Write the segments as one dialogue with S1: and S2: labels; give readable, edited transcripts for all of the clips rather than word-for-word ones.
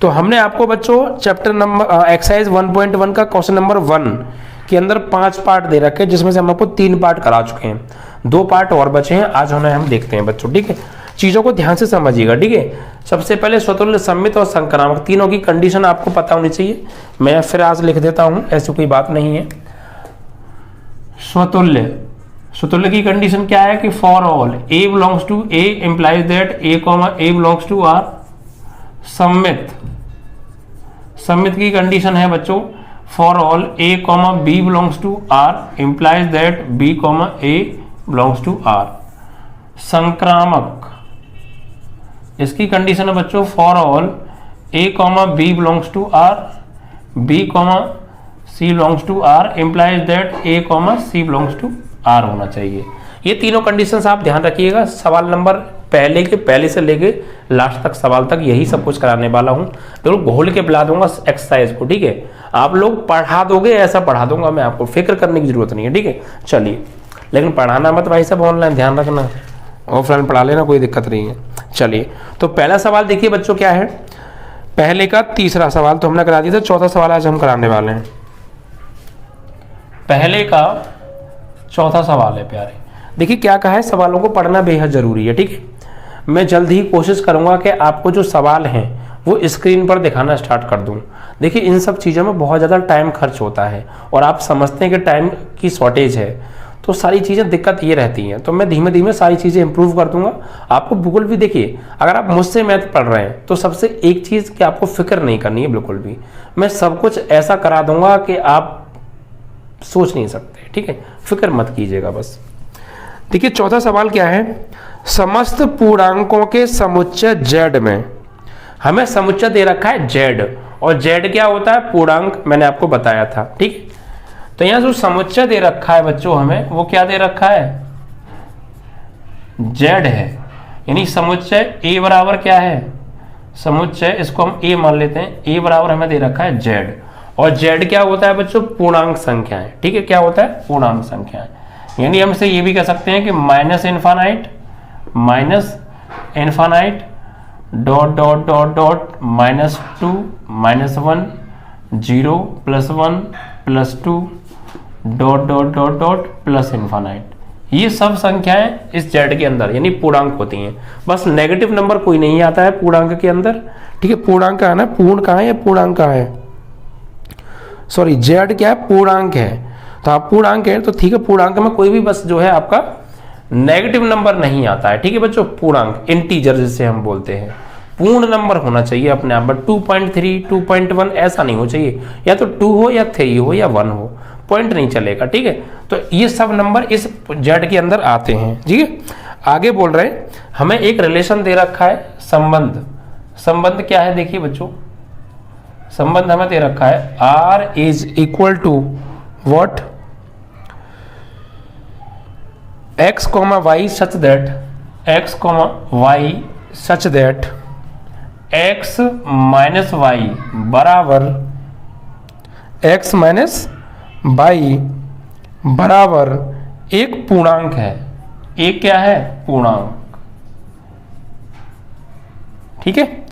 S1: तो हमने आपको बच्चों चैप्टर नंबर एक्सरसाइज 1.1 का क्वेश्चन नंबर 1 के अंदर 5 पार्ट दे रखे हैं, जिसमें से हम आपको 3 पार्ट करा चुके हैं, 2 पार्ट और बचे हैं, आज उन्हें हम देखते हैं बच्चों। ठीक है, चीजों को ध्यान से समझिएगा। ठीक है, सबसे पहले स्वतुल्य, सममित और संक्रामक तीनों की कंडीशन आपको पता होनी चाहिए। मैं फिर आज लिख देता हूं, ऐसी कोई बात नहीं है। स्वतुल्य की कंडीशन क्या है कि for all A belongs to A implies that A belongs to R. सममित की कंडीशन है बच्चों for all A B belongs to R implies that B A belongs to R. संक्रामक, इसकी कंडीशन है बच्चों for all A B belongs to R, B C belongs to R implies that A C belongs to R होना चाहिए। ये तीनों conditions आप ध्यान रखिएगा। सवाल नंबर पहले से लेके लास्ट तक सवाल तक यही सब कुछ कराने वाला हूँ। बिल्कुल घोल के पिला दूंगा एक्सरसाइज को। ठीक है, आप लोग पढ़ा दोगे, ऐसा पढ़ा दूंगा मैं, आपको फिक्र करने की जरूरत नहीं है। ठीक है, चलिए, लेकिन पढ़ाना मत भाई सब, ऑनलाइन ध्यान रखना, ऑफलाइन पढ़ा लेना, कोई दिक्कत नहीं है। चलिए, तो पहला सवाल देखिए बच्चों क्या है। पहले का तीसरा सवाल तो हमने करा दिया था, चौथा सवाल आज हम कराने वाले हैं। पहले का चौथा सवाल है प्यारे। देखिए क्या कहा है, सवालों को पढ़ना बेहद जरूरी है। ठीक है, मैं जल्द ही कोशिश करूंगा कि आपको जो सवाल हैं वो स्क्रीन पर दिखाना स्टार्ट कर दूं। देखिए इन सब चीज़ों में बहुत ज़्यादा टाइम खर्च होता है और आप समझते हैं कि टाइम की शॉर्टेज है, तो सारी चीज़ें दिक्कत ये रहती हैं। तो मैं धीमे धीमे सारी चीज़ें इंप्रूव कर दूंगा। आपको बिल्कुल भी देखिए, अगर आप मुझसे मैथ पढ़ रहे हैं तो सबसे एक चीज़ कि आपको फिक्र नहीं करनी है बिल्कुल भी। मैं सब कुछ ऐसा करा दूंगा कि आप सोच नहीं सकते। ठीक है, फिक्र मत कीजिएगा बस। देखिए चौथा सवाल क्या है, समस्त पूर्णांकों के समुच्चय z में, हमें समुच्चय दे रखा है z, और z क्या होता है, पूर्णांक, मैंने आपको बताया था। ठीक है, तो यहां जो समुच्चय दे रखा है बच्चों हमें, वो क्या दे रखा है, z है। यानी समुच्चय a बराबर क्या है, समुच्चय इसको हम a मान लेते हैं, a बराबर हमें दे रखा है z, और z क्या होता है बच्चों, पूर्णांक संख्याएं। ठीक है, क्या होता है, पूर्णांक संख्याएं। यानी हम इसे ये भी कह सकते हैं कि minus infinite dot dot dot dot -2 -1 0 +1 +2 dot dot dot dot plus infinite. ये सब संख्याएं इस z के अंदर यानी पूर्णांक होती हैं। बस नेगेटिव नंबर कोई नहीं आता है पूर्णांक के अंदर। ठीक है, पूर्णांक का है ना, पूर्ण कहाँ है या पूर्णांक कहाँ है, सॉरी z क्या है, पूर्णांक है। तो आप पूर्णांक है तो ठीक है, पूर्णांक में कोई भी बस जो है आपका नेगेटिव नंबर नहीं आता है। ठीक है बच्चों, पूर्णांक इंटीजर जिसे हम बोलते हैं, पूर्ण नंबर होना चाहिए अपने आप में। 2.3 2.1 ऐसा नहीं हो चाहिए, या तो 2 हो या 3 हो या 1 हो, पॉइंट नहीं चलेगा। ठीक है, तो ये सब नंबर इस z के अंदर आते हैं। ठीक है, आगे बोल रहे हैं हमें एक रिलेशन दे रखा है, संबंध क्या है देखिए बच्चों, संबंध हमें दे रखा है r is equal to what, x, y such that x, y such that x minus y बराबर x minus y बराबर एक पूर्णांक है। एक क्या है, पूर्णांक। ठीक है,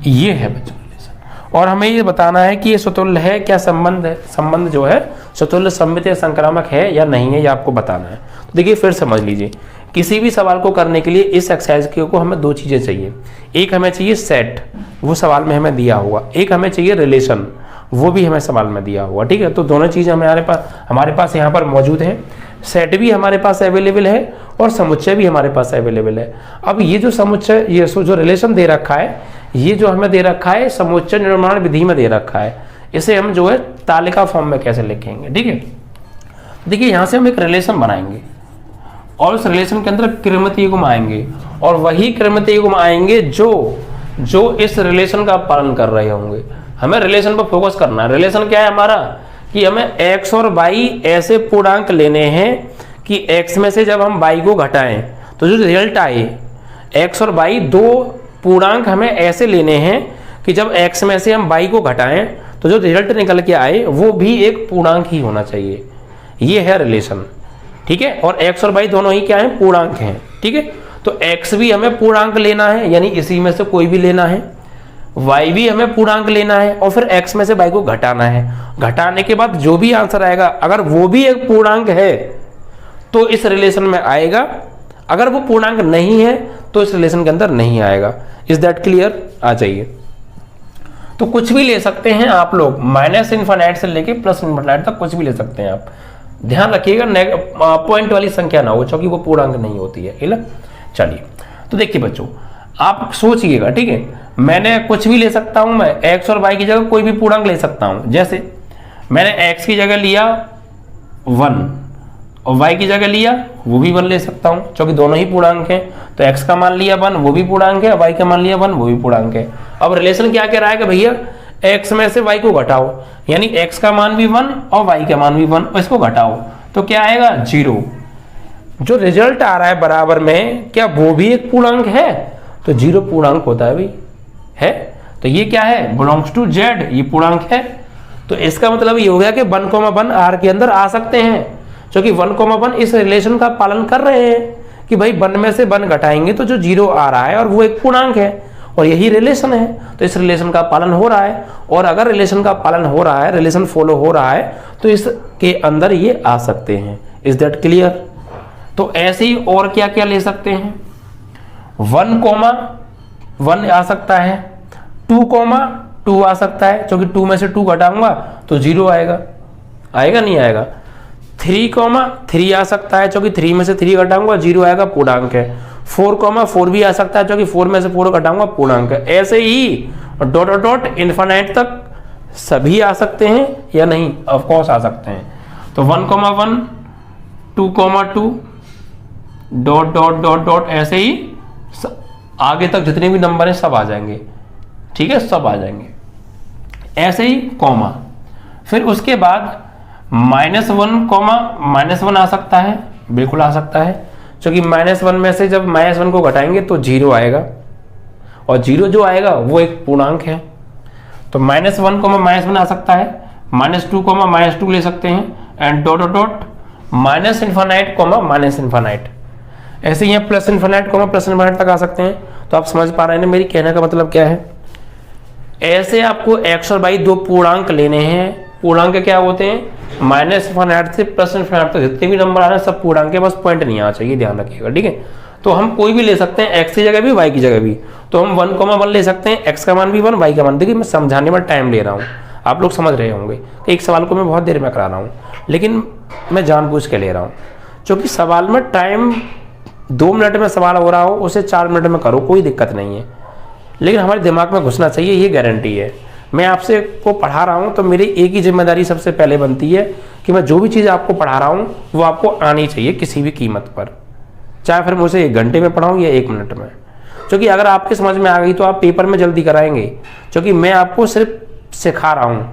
S1: ये है बच्चों रिलेशन, और हमें ये बताना है कि ये स्वतुल्य है क्या, संबंध है, संबंध जो है स्वतुल्य, सममित या संक्रामक है या नहीं है, ये आपको बताना है। तो देखिए फिर समझ लीजिए, किसी भी सवाल को करने के लिए इस एक्सरसाइज को हमें 2 चीजें चाहिए। एक हमें चाहिए सेट, वो सवाल में हमें दिया होगा, एक हमें चाहिए रिलेशन, वो भी हमें सवाल में दिया होगा। ठीक है, तो दोनों चीजें हमारे पास यहाँ पर मौजूद है। सेट भी हमारे पास अवेलेबल है और समुच्चय भी हमारे पास अवेलेबल है। अब ये जो समुच्चय, ये जो रिलेशन दे रखा है, ये जो हमें दे रखा है समुच्चय निर्माण विधि में दे रखा है, इसे हम जो है तालिका फॉर्म में कैसे लिखेंगे। ठीक है, देखिए यहां से हम एक रिलेशन बनाएंगे और उस रिलेशन के अंदर क्रमितीय गुण आएंगे, और वही क्रमितीय गुण आएंगे जो इस रिलेशन का पालन कर रहे होंगे। हमें रिलेशन पर फोकस करना है। रिलेशन क्या है हमारा, कि हमें x और y ऐसे पूर्णांक लेने हैं कि x में से जब हम y को घटाएं तो जो रिजल्ट आए, x और y 2 पूर्णांक हमें ऐसे लेने हैं कि जब x में से हम y को घटाएं तो जो रिजल्ट निकल के आए वो भी एक पूर्णांक ही होना चाहिए। ये है रिलेशन। ठीक है, और x और y दोनों ही क्या है, पूर्णांक हैं। ठीक है, तो x भी हमें पूर्णांक लेना है, यानी इसी में से कोई भी लेना है, y भी हमें पूर्णांक लेना है और फिर x में से y को घटाना है। घटाने के बाद जो भी आंसर आएगा अगर वो भी एक पूर्णांक है तो इस रिलेशन में आएगा, अगर वो पूर्णांक नहीं है तो इस रिलेशन के अंदर नहीं आएगा। Is that clear? आ जाइए। तो कुछ भी ले सकते हैं आप लोग, माइनस इनफाइनाइट से लेके प्लस इनफाइनाइट तक कुछ भी ले सकते हैं आप। ध्यान रखिएगा पॉइंट वाली संख्या ना हो, क्योंकि वो पूर्णांक नहीं होती है। ठीक है, चलिए। तो देखिए बच्चों, आप सोचिएगा, ठीक है, मैंने कुछ भी ले सकता हूं, मैं x और y की जगह कोई भी पूर्णांक ले सकता हूं। जैसे मैंने x की जगह लिया 1 और y की जगह लिया वो भी 1 ले सकता हूं, क्योंकि दोनों ही पूर्णांक हैं। तो x का मान लिया 1 वो भी पूर्णांक है, y का मान लिया 1 वो भी पूर्णांक है। अब रिलेशन क्या कह रहा है कि भैया x में से y को घटाओ, यानी x का मान भी 1 और y का मान भी 1 और इसको घटाओ तो क्या आएगा 0। जो रिजल्ट आ रहा है बराबर में, क्या वो भी एक पूर्णांक है? तो 0 पूर्णांक होता है भाई, है। तो ये क्या है? बिलोंग्स टू z, ये पूर्णांक है। तो इसका मतलब ये हो गया कि 1,1 R के अंदर आ सकते हैं, क्योंकि 1,1 इस रिलेशन का पालन कर रहे हैं कि भाई 1 में से 1 घटाएंगे तो जो 0 आ रहा है और वो एक पूर्णांक है और यही रिलेशन है। तो इस रिलेशन का पालन हो रहा है, और अगर रिलेशन का पालन हो रहा है, रिलेशन फॉलो हो रहा है, तो इसके अंदर ये आ सकते हैं। Is that clear? तो ऐसे ही और क्या क्या ले सकते हैं? 1,1 आ सकता है, 2,2 आ सकता है, क्योंकि 2 में से 2 घटाऊंगा तो 0 आएगा, आएगा नहीं आएगा। 3,3 आ सकता है, क्योंकि 3 में से 3 घटाऊंगा 0 आएगा, पूर्णांक है। 4,4 भी आ सकता है, क्योंकि 4 में से 4 घटाऊंगा पूर्णांक है। ऐसे ही डॉट डॉट इनफाइनाइट तक सभी आ सकते हैं या नहीं? ऑफ कोर्स आ सकते हैं। तो 1,1 2,2 डॉट डॉट डॉट डॉट ऐसे ही आगे तक जितने भी नंबर हैं सब आ जाएंगे। ठीक है, सब आ जाएंगे। ऐसे ही कॉमा, फिर उसके बाद -1 आ सकता है, बिल्कुल आ सकता है, क्योंकि -1 में से जब -1 को घटाएंगे तो 0 आएगा, और 0 जो आएगा वो एक पूर्णांक है। तो -1 -1 आ सकता है, -2 -2 ले सकते हैं, and dot dot minus infinite. ऐसे ही प्लस इनफाइनाइट तक आ सकते हैं। तो आप समझ पा रहे हैं मेरी कहने का मतलब क्या है? ऐसे आपको x और y 2 पूर्णांक लेने हैं। पूर्णांक क्या होते हैं? -इनफाइनाइट से प्लस इनफाइनाइट तक जितने भी नंबर आ रहे हैं सब पूर्णांक के, बस पॉइंट नहीं आना चाहिए, ध्यान रखिएगा। ठीक है, तो हम कोई भी ले सकते हैं, x की जगह भी y की जगह भी। तो हम 1,1 ले सकते हैं, x का मान भी 1 y का मान। देखिए मैं समझाने में टाइम ले रहा हूँ, आप लोग समझ रहे होंगे कि एक सवाल को मैं बहुत देर में करा रहा हूँ, लेकिन मैं जानबूझ के ले रहा हूँ, क्योंकि सवाल में टाइम 2 मिनट में सवाल हो रहा हो उसे 4 मिनट में करो, कोई दिक्कत नहीं है, लेकिन हमारे दिमाग में घुसना चाहिए, ये गारंटी है। मैं आपसे को पढ़ा रहा हूँ तो मेरी एक ही जिम्मेदारी सबसे पहले बनती है कि मैं जो भी चीज़ आपको पढ़ा रहा हूँ वो आपको आनी चाहिए किसी भी कीमत पर, चाहे फिर मुझे 1 घंटे में पढ़ाऊँ या 1 मिनट में। क्योंकि अगर आपके समझ में आ गई तो आप पेपर में जल्दी कराएंगे, क्योंकि मैं आपको सिर्फ सिखा रहा हूँ,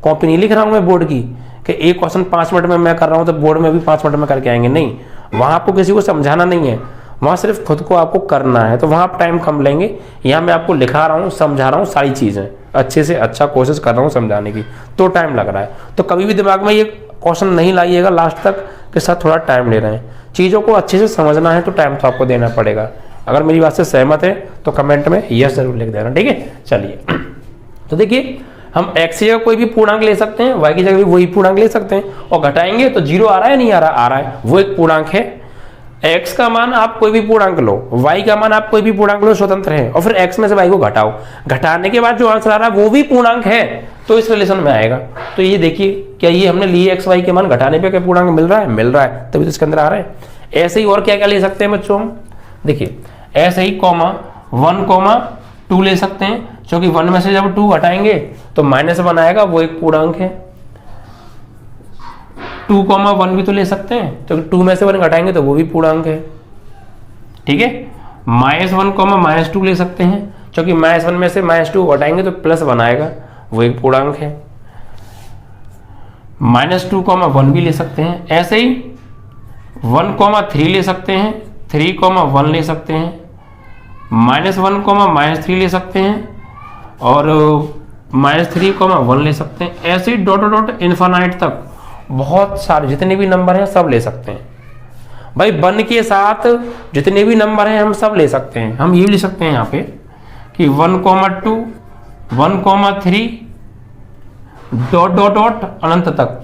S1: कॉपी नहीं लिख रहा हूँ मैं बोर्ड की कि एक क्वेश्चन 5 मिनट में मैं कर रहा हूँ तो बोर्ड में भी 5 मिनट में करके आएंगे। नहीं, वहाँ आपको किसी को समझाना नहीं है, वहाँ सिर्फ खुद को आपको करना है, तो वहाँ आप टाइम कम लेंगे। यहाँ मैं आपको लिखा रहा हूँ, समझा रहा हूँ, सारी चीज़ें अच्छे से अच्छा कोशिश कर रहा हूँ समझाने की, तो टाइम लग रहा है। तो कभी भी दिमाग में ये क्वेश्चन नहीं लाइएगा लास्ट तक कि सर थोड़ा टाइम ले रहे हैं। चीज़ों को अच्छे से समझना है तो टाइम तो आपको देना पड़ेगा। अगर मेरी बात से सहमत है तो कमेंट में यस जरूर लिख देना। ठीक है, चलिए। तो देखिए हम x की जगह कोई भी पूर्णांक ले सकते हैं, y की जगह भी वही पूर्णांक ले सकते हैं, और घटाएंगे तो 0 आ रहा है नहीं आ रहा? आ रहा है, वो एक पूर्णांक है। x का मान आप कोई भी पूर्णांक लो, y का मान आप कोई भी पूर्णांक लो, स्वतंत्र है, और फिर x में से y को घटाओ, घटाने के बाद जो आंसर आ रहा है वो भी पूर्णांक है, तो इस रिलेशन में आएगा। तो ये देखिए, क्या ये हमने लिए x y के मान घटाने पे क्या पूर्णांक मिल रहा है? मिल रहा है, तभी तो इसके अंदर आ रहा है। ऐसे ही और क्या क्या ले सकते हैं बच्चों हम? देखिए ऐसे ही 1,2 ले सकते हैं, क्योंकि 1 में से जब 2 घटाएंगे तो -1 आएगा, वो एक पूर्णांक है। 2,1 भी तो ले सकते हैं, तो 2 में से 1 घटाएंगे तो वो भी पूर्णांक है। ठीक है, -1, -2 ले सकते हैं, क्योंकि -1 में से -2 घटाएंगे तो +1 आएगा, वो एक पूर्णांक है। -2,1 भी ले सकते हैं। ऐसे ही 1,3 ले सकते हैं, 3,1 ले सकते हैं, -1, -3 ले सकते हैं, और -3,1 ले सकते हैं। ऐसे ही डॉट डॉट इनफाइनाइट तक बहुत सारे जितने भी नंबर हैं सब ले सकते हैं भाई। 1 के साथ जितने भी नंबर हैं हम सब ले सकते हैं। हम ये ले सकते हैं यहाँ पे कि 1,2 1,3 डॉट डॉट डॉट अनंत तक,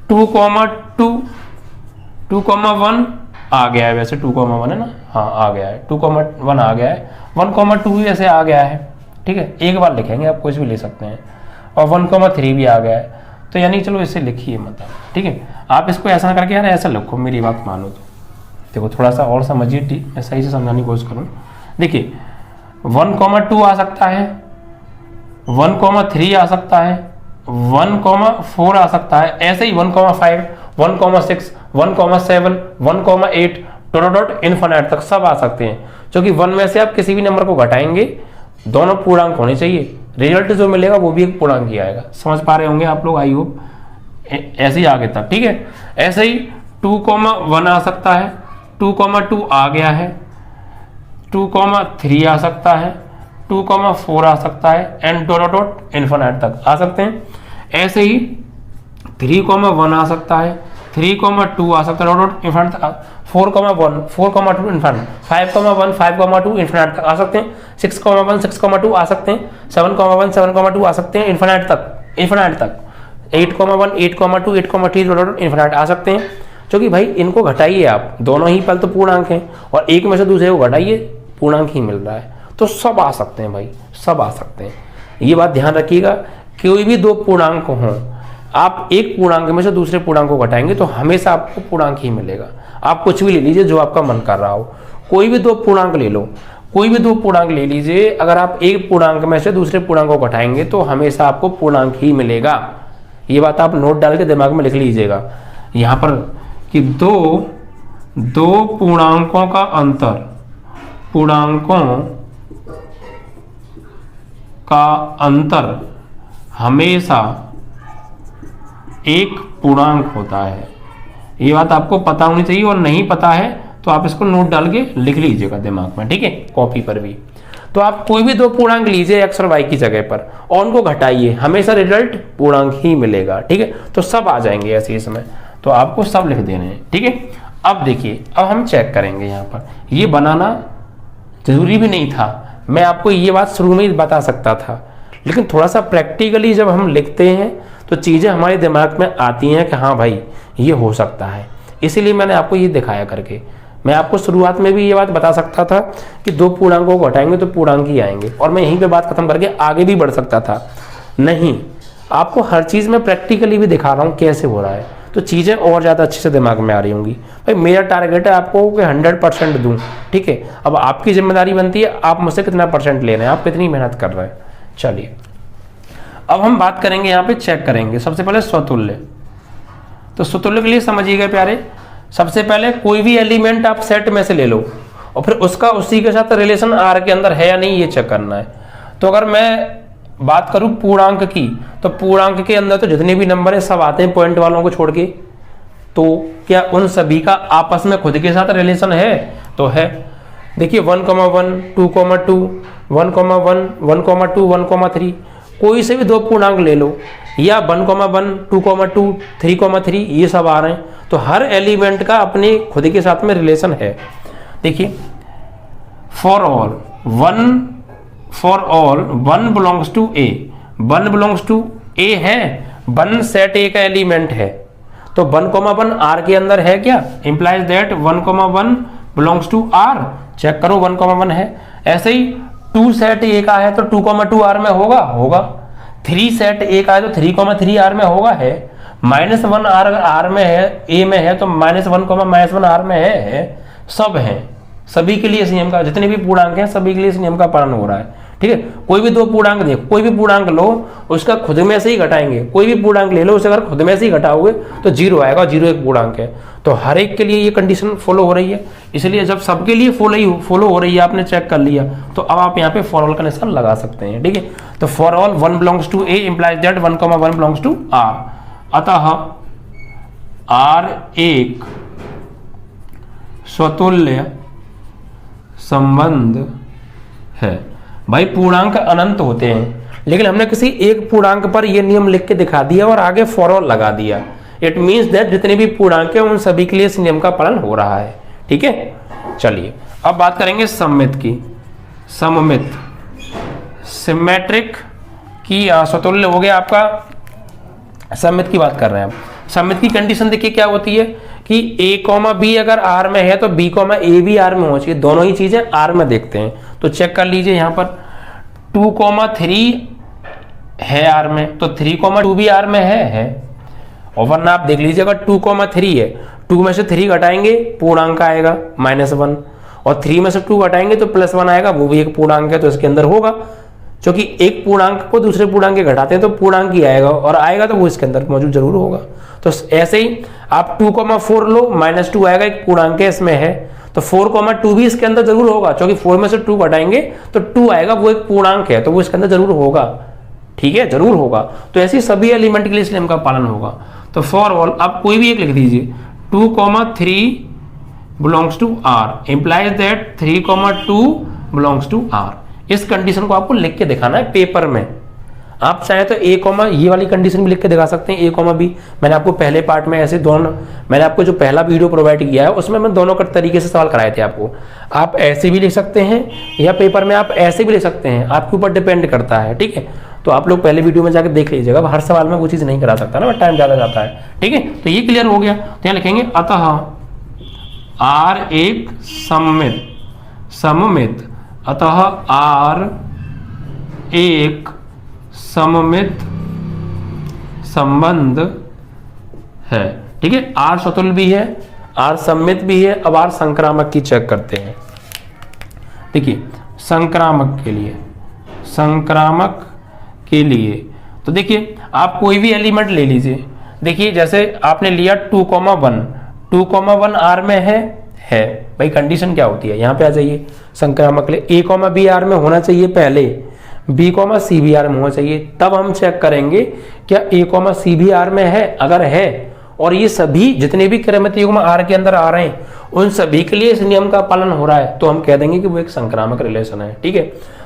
S1: 2,2 2,1 आ गया है, वैसे 2,1 है ना, हाँ आ गया है, 2,1 आ गया है, 1,2 भी ऐसे आ गया है, ठीक है, एक बार लिखेंगे, आप कुछ भी ले सकते हैं, और 1,3 भी आ गया है, तो यानी चलो इसे लिखिए मतलब, ठीक है। आप इसको ऐसा करके यार ऐसा लिखो, मेरी बात मानो तो, देखो थोड़ा सा और समझिए, मैं सही से समझाने की कोशिश करूँ। देखिए 1,2 आ सकता है, 1,3 आ सकता है, 1,4 आ सकता है, ऐसे ही 1,5, 1,6, 1,7, 1,8 डॉट डॉट इन्फिनिट तक सब आ सकते हैं, क्योंकि 1 में से आप किसी भी नंबर को घटाएंगे, दोनों पूर्णांक होने चाहिए, रिजल्ट जो मिलेगा वो भी एक पूर्णांक ही आएगा। समझ पा रहे होंगे आप लोग, आई होप। ऐसे ही आगे तक, ठीक है। ऐसे ही 2,1 आ सकता है, 2,2 आ गया है, 2,3 आ सकता है, 2,4 आ सकता है, एंड डॉट डॉट इन्फिनिट तक आ सकते हैं। ऐसे ही 3,1 आ सकता है, 3,2 आ सकता है, डॉट डॉट इन्फिनिट तक, 4,1, 4,2 इन्फिनिट, 5,1, 5,2 इन्फिनिट तक आ सकते हैं, 6,1, 6,2 आ सकते हैं, 7,1, 7,2 आ सकते हैं इन्फिनिट तक, इन्फिनिट तक, 8,1, 8,2, 8,3 डॉट डॉट इन्फिनिट आ सकते हैं। क्योंकि भाई इनको घटाइए आप, दोनों ही पल तो पूर्णांक हैं, और एक में से दूसरे को घटाइए, पूर्णांक ही मिल रहा है, तो सब आ सकते हैं भाई, सब आ सकते हैं। ये बात ध्यान रखिएगा, कोई भी दो पूर्णांक हों, आप एक पूर्णांक में से दूसरे पूर्णांक को घटाएंगे तो हमेशा आपको पूर्णांक ही मिलेगा। आप कुछ भी ले लीजिए जो आपका मन कर रहा हो, कोई भी दो पूर्णांक ले लो, कोई भी दो पूर्णांक ले लीजिए, अगर आप एक पूर्णांक में से दूसरे पूर्णांक को घटाएंगे तो हमेशा आपको पूर्णांक ही मिलेगा। ये बात आप नोट डाल के दिमाग में लिख लीजिएगा यहाँ पर, कि दो पूर्णांकों का अंतर, पूर्णांकों का अंतर हमेशा एक पूर्णांक होता है। ये बात आपको पता होनी चाहिए, और नहीं पता है तो आप इसको नोट डाल के लिख लीजिएगा दिमाग में, ठीक है, कॉपी पर भी। तो आप कोई भी दो पूर्णांक लीजिए एक्स और वाई की जगह पर, और उनको घटाइए, हमेशा रिजल्ट पूर्णांक ही मिलेगा, ठीक है। तो सब आ जाएंगे ऐसे इसमें, तो आपको सब लिख देने हैं, ठीक है। अब देखिए, अब हम चेक करेंगे यहाँ पर, ये बनाना जरूरी भी नहीं था, मैं आपको ये बात शुरू में ही बता सकता था, लेकिन थोड़ा सा प्रैक्टिकली जब हम लिखते हैं तो चीज़ें हमारे दिमाग में आती हैं कि हाँ भाई ये हो सकता है, इसीलिए मैंने आपको ये दिखाया करके। मैं आपको शुरुआत में भी ये बात बता सकता था कि दो पूर्णांकों को घटाएंगे तो पूर्णांक ही आएंगे, और मैं यहीं पे बात खत्म करके आगे भी बढ़ सकता था। नहीं, आपको हर चीज़ में प्रैक्टिकली भी दिखा रहा हूँ कैसे हो रहा है, तो चीज़ें और ज़्यादा अच्छे से दिमाग में आ रही होंगी। भाई मेरा टारगेट है आपको कि 100% दूँ, ठीक है। अब आपकी जिम्मेदारी बनती है आप मुझसे कितना % ले रहे हैं, आप कितनी मेहनत कर रहे हैं। चलिए अब हम बात करेंगे, यहाँ पे चेक करेंगे सबसे पहले स्वतुल्य। तो स्वतुल्य के लिए समझिएगा प्यारे, सबसे पहले कोई भी एलिमेंट आप सेट में से ले लो, और फिर उसका उसी के साथ रिलेशन आर के अंदर है या नहीं ये चेक करना है। तो अगर मैं बात करूं पूर्णांक की, तो पूर्णांक के अंदर तो जितने भी नंबर है सब आते हैं पॉइंट वालों को छोड़ के, तो क्या उन सभी का आपस में खुद के साथ रिलेशन है? तो है। देखिए 1,1, 2,2, 1,1, 1,2, 1,3, कोई से भी दो पूर्णांक ले लो, या 1,1, 2,2, 3,3, ये सब आ रहे हैं, तो हर एलिमेंट का अपने खुद के साथ में रिलेशन है। देखिए for all 1 belongs to A, 1 belongs to A है, 1 सेट ए का एलिमेंट है, तो 1,1 आर के अंदर है क्या? Implies that 1,1 belongs to R. Check करो 1,1 है। ऐसे ही 2 सेट ए का है तो 2,2 आर में होगा। 3 सेट ए का है तो 3,3 आर में होगा, है। -1 आर में है, ए में है, तो -1 आर में है। सब है, सभी के लिए इस नियम का, जितने भी पूर्णांक हैं सभी के लिए इस नियम का पालन हो रहा है, ठीक है। कोई भी दो पूर्णांक देखो, कोई भी पूर्णांक लो उसका खुद में से ही घटाएंगे, कोई भी पूर्णांक ले लो उसे अगर खुद में से ही घटाओगे तो 0 आएगा, 0 एक पूर्णांक है। तो हर एक के लिए ये कंडीशन फॉलो हो रही है, इसलिए जब सबके लिए फॉलो हो रही है, आपने चेक कर लिया, तो अब आप यहाँ पे फॉर ऑल का निशान लगा सकते हैं, ठीक है। तो for all 1 belongs to A implies that 1,1 belongs to R. अतः आर एक स्वतुल्य संबंध है। भाई पूर्णांक अनंत होते हैं, लेकिन हमने किसी एक पूर्णांक पर यह नियम लिख के दिखा दिया और आगे फॉर ऑल लगा दिया। इट मीन्स दैट जितने भी पूर्णांक हैं उन सभी के लिए इस नियम का पालन हो रहा है, ठीक है। चलिए अब बात करेंगे सममित की। सिमेट्रिक की स्वतुल्य हो गया आपका, सममित की बात कर रहे हैं हम। सममित की कंडीशन देखिए क्या होती है कि a कॉमा बी अगर R में है तो b कॉमा ए भी R में होना चाहिए, दोनों ही चीजें R में देखते हैं। तो चेक कर लीजिए यहाँ पर 2,3 है R में, तो 3,2 भी R में है। और वरना आप देख लीजिए अगर 2,3 है, 2 में से 3 घटाएंगे पूर्णांक आएगा -1, और 3 में से 2 घटाएंगे तो +1 आएगा, वो भी एक पूर्णांक है तो इसके अंदर होगा। क्योंकि एक पूर्णांक को दूसरे पूर्णांक के घटाते हैं तो पूर्णांक ही आएगा, और आएगा तो वो इसके अंदर मौजूद जरूर होगा। तो ऐसे ही आप 2,4 लो, -2 आएगा, एक पूर्णांक इसमें है, तो 4,2 भी इसके अंदर जरूर होगा, क्योंकि 4 में से 2 घटाएंगे तो 2 आएगा, वो एक पूर्णांक है तो वो इसके अंदर जरूर होगा। ठीक है, जरूर होगा। तो ऐसी सभी एलिमेंट के लिए इस नियम का पालन होगा। तो फॉर ऑल आप कोई भी एक लिख दीजिए, 2,3 belongs to R implies that 3,2 belongs to R। इस कंडीशन को आपको लिख के दिखाना है पेपर में। आप चाहे तो a कॉमा ये वाली कंडीशन भी लिख के दिखा सकते हैं, a कॉमा b। मैंने आपको पहले पार्ट में ऐसे दोनों, मैंने आपको जो पहला वीडियो प्रोवाइड किया है उसमें मैं दोनों तरीके से सवाल कराए थे आपको। आप ऐसे भी लिख सकते हैं या पेपर में आप ऐसे भी लिख सकते हैं, आपके ऊपर डिपेंड करता है। ठीक है, तो आप लोग पहले वीडियो में जाकर देख लीजिएगा, हर सवाल में वो चीज़ नहीं करा सकता ना, टाइम ज़्यादा जाता है। ठीक है, तो ये क्लियर हो गया। तो यहाँ लिखेंगे अतः R एक सममित, अतः R एक सममित संबंध है। ठीक है, R स्वतुल्य भी है, R सममित भी है। अब R संक्रामक की चेक करते हैं। देखिए संक्रामक के लिए तो देखिए आप कोई भी एलिमेंट ले लीजिए। देखिए जैसे आपने लिया 2,1 R में है भाई, कंडीशन क्या होती है, यहाँ पे आ जाइए। संक्रामक के लिए a, b R में होना चाहिए पहले, b, c भी R में होना चाहिए, तब हम चेक करेंगे क्या a, c भी R में है। अगर है और ये सभी जितने भी क्रमित युग्म R के अंदर आ रहे हैं उन सभी के लिए इस नियम का पालन हो रहा है, तो हम कह देंगे कि वो एक संक्रामक रिलेशन है। ठीक है,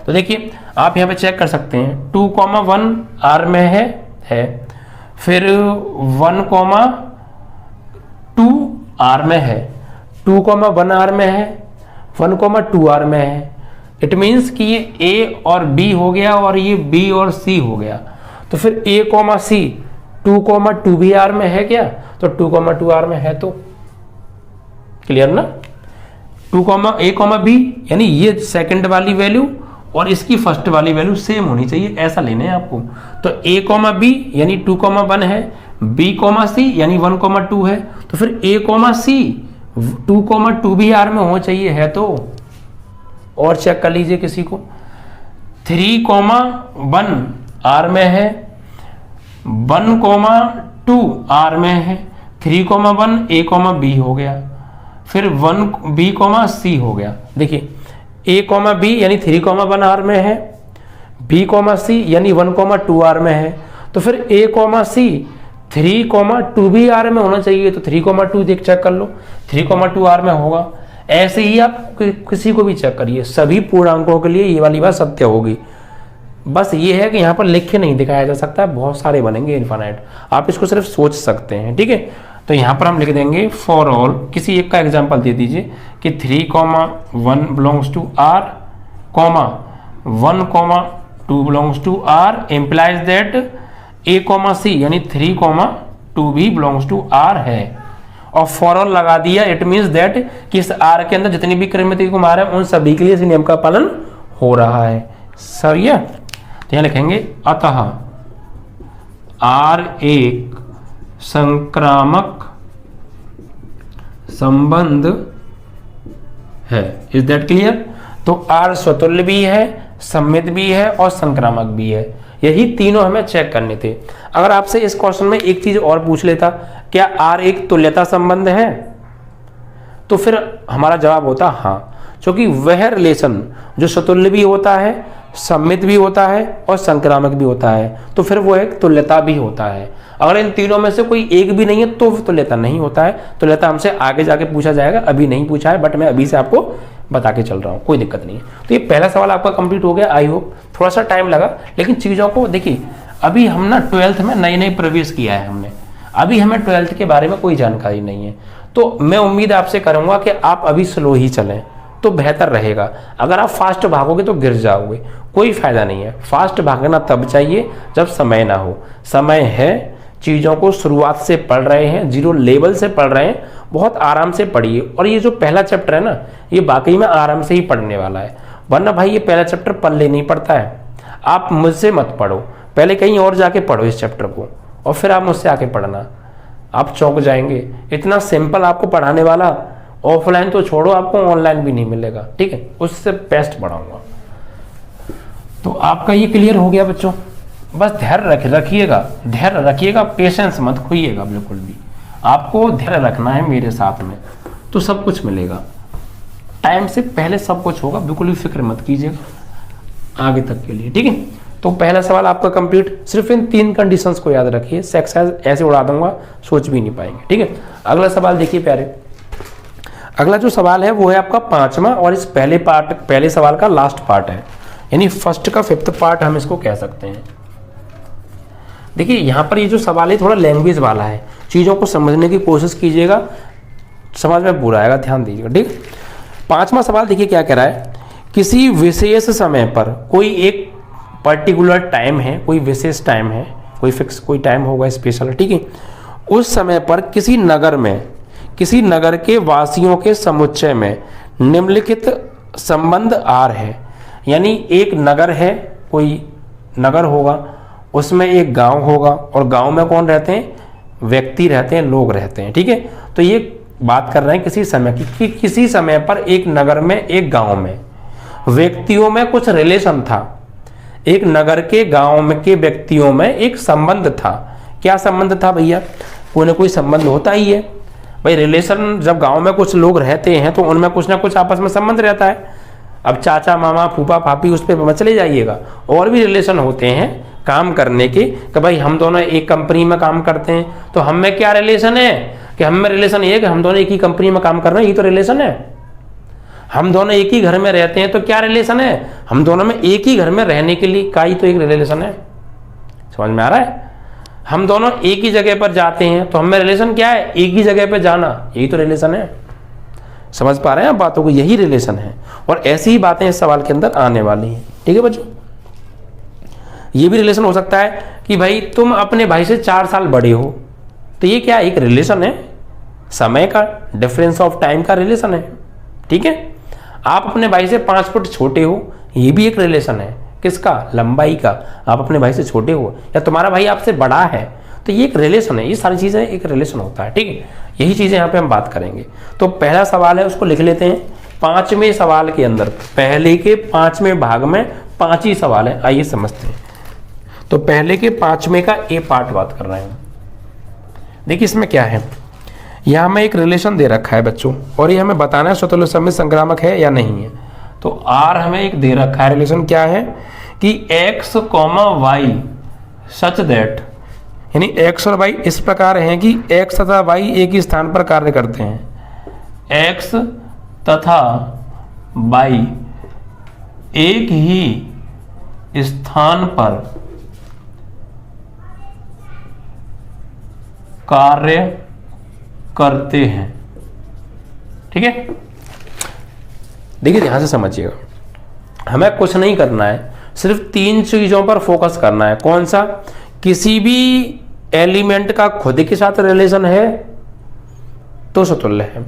S1: तो देखिए आप यहाँ पे चेक कर सकते हैं 2,1 R में है, फिर 1,2 R में है, 2,1 R में है, 1,2 R में है। इट मीन्स कि ये A और B हो गया और ये B और C हो गया। तो फिर A, C 2,2 भी R में है क्या, तो 2,2 R में है। तो क्लियर ना, 2,A, B यानी ये सेकंड वाली वैल्यू और इसकी फर्स्ट वाली वैल्यू सेम होनी चाहिए, ऐसा लेना है आपको। तो A, B यानी 2,1 है, B, C यानी 1,2 है, तो फिर A, C 2,2 भी R में होना चाहिए है। तो और चेक कर लीजिए किसी को, 3,1 R में है, 1,2 R में है, 3,1 A, B हो गया, फिर 1 B, C हो गया। देखिए A, B यानी 3,1 R में है, B, C यानी 1,2 R में है, तो फिर A, C 3,2 भी R में होना चाहिए। तो 3,2 देख चेक कर लो, 3,2 R में होगा। ऐसे ही आप किसी को भी चेक करिए, सभी पूर्णांकों के लिए ये वाली बात सत्य होगी। बस ये है कि यहाँ पर लिख के नहीं दिखाया जा सकता, बहुत सारे बनेंगे इनफाइनाइट, आप इसको सिर्फ सोच सकते हैं। ठीक है, तो यहाँ पर हम लिख देंगे फॉर ऑल, किसी एक का एग्जांपल दे दीजिए कि 3,1 belongs to R, 1,2 belongs to R implies that A, C यानी 3,2 भी बिलोंग्स टू R है। और फॉर ऑल लगा दिया, इट मीन्स दैट कि इस R के अंदर जितनी भी क्रमित युग्म आ रहे हैं उन सभी के लिए इस नियम का पालन हो रहा है। सही है, तो यहाँ लिखेंगे अतः R एक संक्रामक संबंध है। Is that clear? तो R स्वतुल्य भी है, सममित भी है और संक्रामक भी है। यही तीनों हमें चेक करने थे। अगर आपसे इस क्वेश्चन में एक चीज और पूछ लेता, क्या R एक तुल्यता संबंध है, तो फिर हमारा जवाब होता हाँ, क्योंकि वह रिलेशन जो स्वतुल्य भी होता है, सममित भी होता है और संक्रामक भी होता है, तो फिर वो एक तुल्यता भी होता है। अगर इन तीनों में से कोई एक भी नहीं है तो तुल्यता नहीं होता है। तुल्यता हमसे आगे जाके पूछा जाएगा, अभी नहीं पूछा है, बट मैं अभी से आपको बता के चल रहा हूँ, कोई दिक्कत नहीं है। तो ये पहला सवाल आपका कंप्लीट हो गया। आई होप थोड़ा सा टाइम लगा, लेकिन चीज़ों को देखिए, अभी हम ना 12th में नई प्रवेश किया है हमने, अभी हमें 12th के बारे में कोई जानकारी नहीं है। तो मैं उम्मीद आपसे करूँगा कि आप अभी स्लो ही चलें, तो बेहतर रहेगा। अगर आप फास्ट भागोगे तो गिर जाओगे, कोई फायदा नहीं है। फास्ट भागना तब चाहिए जब समय ना हो। समय है, चीज़ों को शुरुआत से पढ़ रहे हैं, जीरो लेवल से पढ़ रहे हैं, बहुत आराम से पढ़िए। और ये जो पहला चैप्टर है ना, ये वाकई में आराम से ही पढ़ने वाला है, वरना भाई ये पहला चैप्टर पल्ले नहीं पड़ता है। आप मुझसे मत पढ़ो, पहले कहीं और जाके पढ़ो इस चैप्टर को, और फिर आप मुझसे आके पढ़ना, आप चौंक जाएंगे। इतना सिंपल आपको पढ़ाने वाला ऑफलाइन तो छोड़ो, आपको ऑनलाइन भी नहीं मिलेगा, ठीक है, उससे बेस्ट पढ़ाऊंगा। तो आपका ये क्लियर हो गया बच्चों। बस धैर्य रखिएगा, पेशेंस मत खोइएगा बिल्कुल भी। आपको धैर्य रखना है मेरे साथ में, तो सब कुछ मिलेगा। टाइम से पहले सब कुछ होगा, बिल्कुल भी फिक्र मत कीजिएगा आगे तक के लिए, ठीक है। तो पहला सवाल आपका कंप्लीट। सिर्फ इन 3 कंडीशंस को याद रखिए, सेक्स ऐसे उड़ा दूंगा, सोच भी नहीं पाएंगे, ठीक है। अगला सवाल देखिए प्यारे। अगला जो सवाल है वो है आपका 5वां, और इस पहले सवाल का लास्ट पार्ट है, यानी फर्स्ट का 5th पार्ट हम इसको कह सकते हैं। देखिए यहाँ पर ये जो सवाल है थोड़ा लैंग्वेज वाला है, चीज़ों को समझने की कोशिश कीजिएगा, समझ में पूरा आएगा, ध्यान दीजिएगा, ठीक। 5वां सवाल देखिए क्या कह रहा है। किसी विशेष समय पर, कोई एक पर्टिकुलर टाइम है, कोई विशेष टाइम है, कोई फिक्स कोई टाइम होगा स्पेशल, ठीक है। उस समय पर किसी नगर के वासियों के समुच्चय में निम्नलिखित संबंध आर है। यानी एक नगर है, कोई नगर होगा, उसमें एक गांव होगा, और गांव में कौन रहते हैं, व्यक्ति रहते हैं, लोग रहते हैं, ठीक है। तो ये बात कर रहे हैं किसी समय की, कि किसी समय पर एक नगर में, एक गांव में व्यक्तियों में कुछ रिलेशन था। एक नगर के गांव में के व्यक्तियों में एक संबंध था। क्या संबंध था भैया, कोई ना कोई संबंध होता ही है भाई। रिलेशन, जब गांव में कुछ लोग रहते हैं तो उनमें कुछ ना कुछ आपस में संबंध रहता है। अब चाचा मामा फूफा भाभी उस पर चले जाइएगा, और भी रिलेशन होते हैं काम करने के, कि भाई हम दोनों एक कंपनी में काम करते हैं, तो हम में क्या रिलेशन है, कि हम में रिलेशन ये है कि हम दोनों एक ही कंपनी में काम कर रहे हैं, ये तो रिलेशन है। हम दोनों एक ही घर में रहते हैं, तो क्या रिलेशन है, हम दोनों में एक ही घर में रहने के लिए का ही तो एक रिलेशन है। समझ में आ रहा है। हम दोनों एक ही जगह पर जाते हैं, तो हमें रिलेशन क्या है, एक ही जगह पर जाना, यही तो रिलेशन है। समझ पा रहे हैं आप बातों को, यही रिलेशन है। और ऐसी ही बातें इस सवाल के अंदर आने वाली हैं, ठीक है बच्चों। ये भी रिलेशन हो सकता है कि भाई तुम अपने भाई से 4 साल बड़े हो, तो ये क्या एक रिलेशन है, समय का, डिफरेंस ऑफ टाइम का रिलेशन है, ठीक है। आप अपने भाई से 5 फुट छोटे हो, ये भी एक रिलेशन है, किसका, लंबाई का। आप अपने भाई से छोटे हो, या तुम्हारा भाई आपसे बड़ा है, तो ये एक रिलेशन है। ये सारी चीजें एक रिलेशन होता है, ठीक है। यही चीजें यहाँ पे हम बात करेंगे। तो पहला सवाल है, उसको लिख लेते हैं। 5वें सवाल के अंदर, पहले के 5वें भाग में 5 ही सवाल है, आइए समझते हैं। तो पहले के 5वें का ए पार्ट बात कर रहे हैं। देखिए इसमें क्या है, यहाँ हमें एक रिलेशन दे रखा है बच्चों, और ये हमें बताना है स्वतंत्र समय संक्रामक है या नहीं है। तो आर हमें एक दे रखा है, रिलेशन क्या है कि x, y सच दैट, यानी x और y इस प्रकार हैं कि x तथा y एक ही स्थान पर कार्य करते हैं। x तथा y एक ही स्थान पर कार्य करते हैं, ठीक है। देखिए ध्यान से समझिएगा, हमें कुछ नहीं करना है, सिर्फ 3 चीजों पर फोकस करना है। कौन सा, किसी भी एलिमेंट का खुद के साथ रिलेशन है तो समतुल्य है।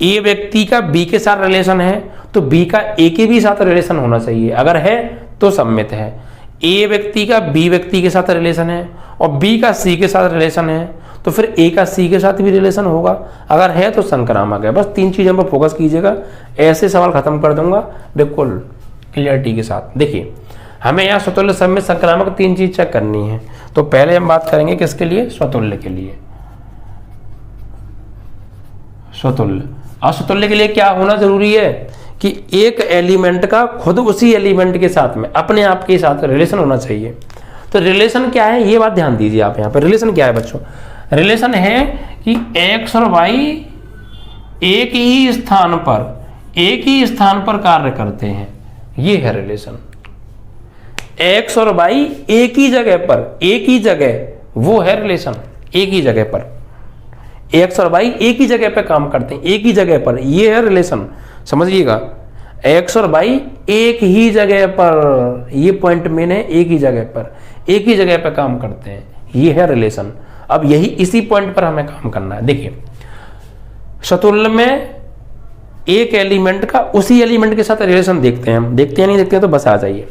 S1: ए व्यक्ति का बी के साथ रिलेशन है तो बी का ए के भी साथ रिलेशन होना चाहिए, अगर है तो सम्मित है। ए व्यक्ति का बी व्यक्ति के साथ रिलेशन है और बी का सी के साथ रिलेशन है, तो फिर ए का सी के साथ भी रिलेशन होगा, अगर है तो संक्रामक है। बस 3 चीजों पर फोकस कीजिएगा, ऐसे सवाल खत्म कर दूंगा बिल्कुल क्लियरिटी के साथ। देखिए हमें यहाँ स्वतुल्य समय संक्रामक 3 चीज चेक करनी है। तो पहले हम बात करेंगे किसके लिए, स्वतुल्य के लिए। स्वतुल्य, असतुल्य के लिए क्या होना जरूरी है कि एक एलिमेंट का खुद उसी एलिमेंट के साथ में अपने आप के साथ रिलेशन होना चाहिए। तो रिलेशन क्या है, ये बात ध्यान दीजिए आप। यहाँ पे रिलेशन क्या है बच्चों, रिलेशन है कि x और y एक ही स्थान पर कार्य करते हैं, ये है रिलेशन। x और y एक ही जगह, वो है रिलेशन। एक ही जगह पर x और y एक ही जगह पे काम करते हैं, एक ही जगह पर, ये है रिलेशन। समझिएगा, एक्स और वाई एक ही जगह पर, ये पॉइंट मेन है, एक ही जगह पर काम करते हैं, ये है रिलेशन। अब यही इसी पॉइंट पर हमें काम करना है। देखिए शतुल्य में एक एलिमेंट का उसी एलिमेंट के साथ रिलेशन देखते हैं हम, देखते हैं नहीं देखते हैं तो बस आ जाइए।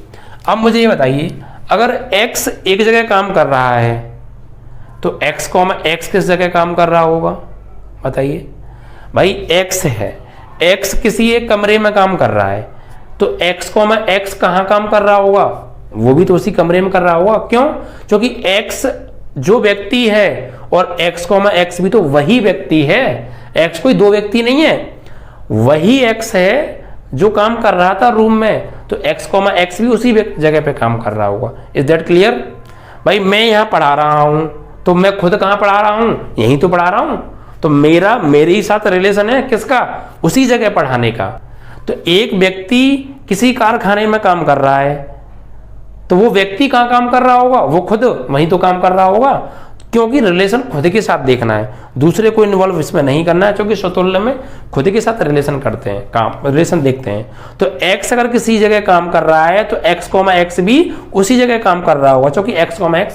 S1: अब मुझे ये बताइए, अगर x एक जगह काम कर रहा है तो x, x किस जगह काम कर रहा होगा बताइए। भाई x है, x किसी एक कमरे में काम कर रहा है, तो x, x कहाँ काम कर रहा होगा, वो भी तो उसी कमरे में कर रहा होगा। क्यों? क्योंकि x जो व्यक्ति है और x, x भी तो वही व्यक्ति है, x कोई दो व्यक्ति नहीं है, वही x है जो काम कर रहा था रूम में, तो x, x भी उसी जगह पे काम कर रहा होगा। Is that clear? भाई मैं यहाँ पढ़ा रहा हूँ तो मैं खुद कहाँ पढ़ा रहा हूँ, यहीं तो पढ़ा रहा हूँ, तो मेरे ही साथ रिलेशन है किसका, उसी जगह पढ़ाने का। तो एक व्यक्ति किसी कारखाने में काम कर रहा है, तो वो व्यक्ति कहाँ काम कर रहा होगा, वो खुद वहीं तो काम कर रहा होगा, क्योंकि रिलेशन खुद के साथ देखना है, दूसरे को इन्वॉल्व इसमें नहीं करना है, क्योंकि स्वतुल्य में खुद के साथ रिलेशन करते हैं, काम रिलेशन देखते हैं। तो x अगर किसी जगह काम कर रहा है तो x, x भी उसी जगह काम कर रहा होगा, क्योंकि x, x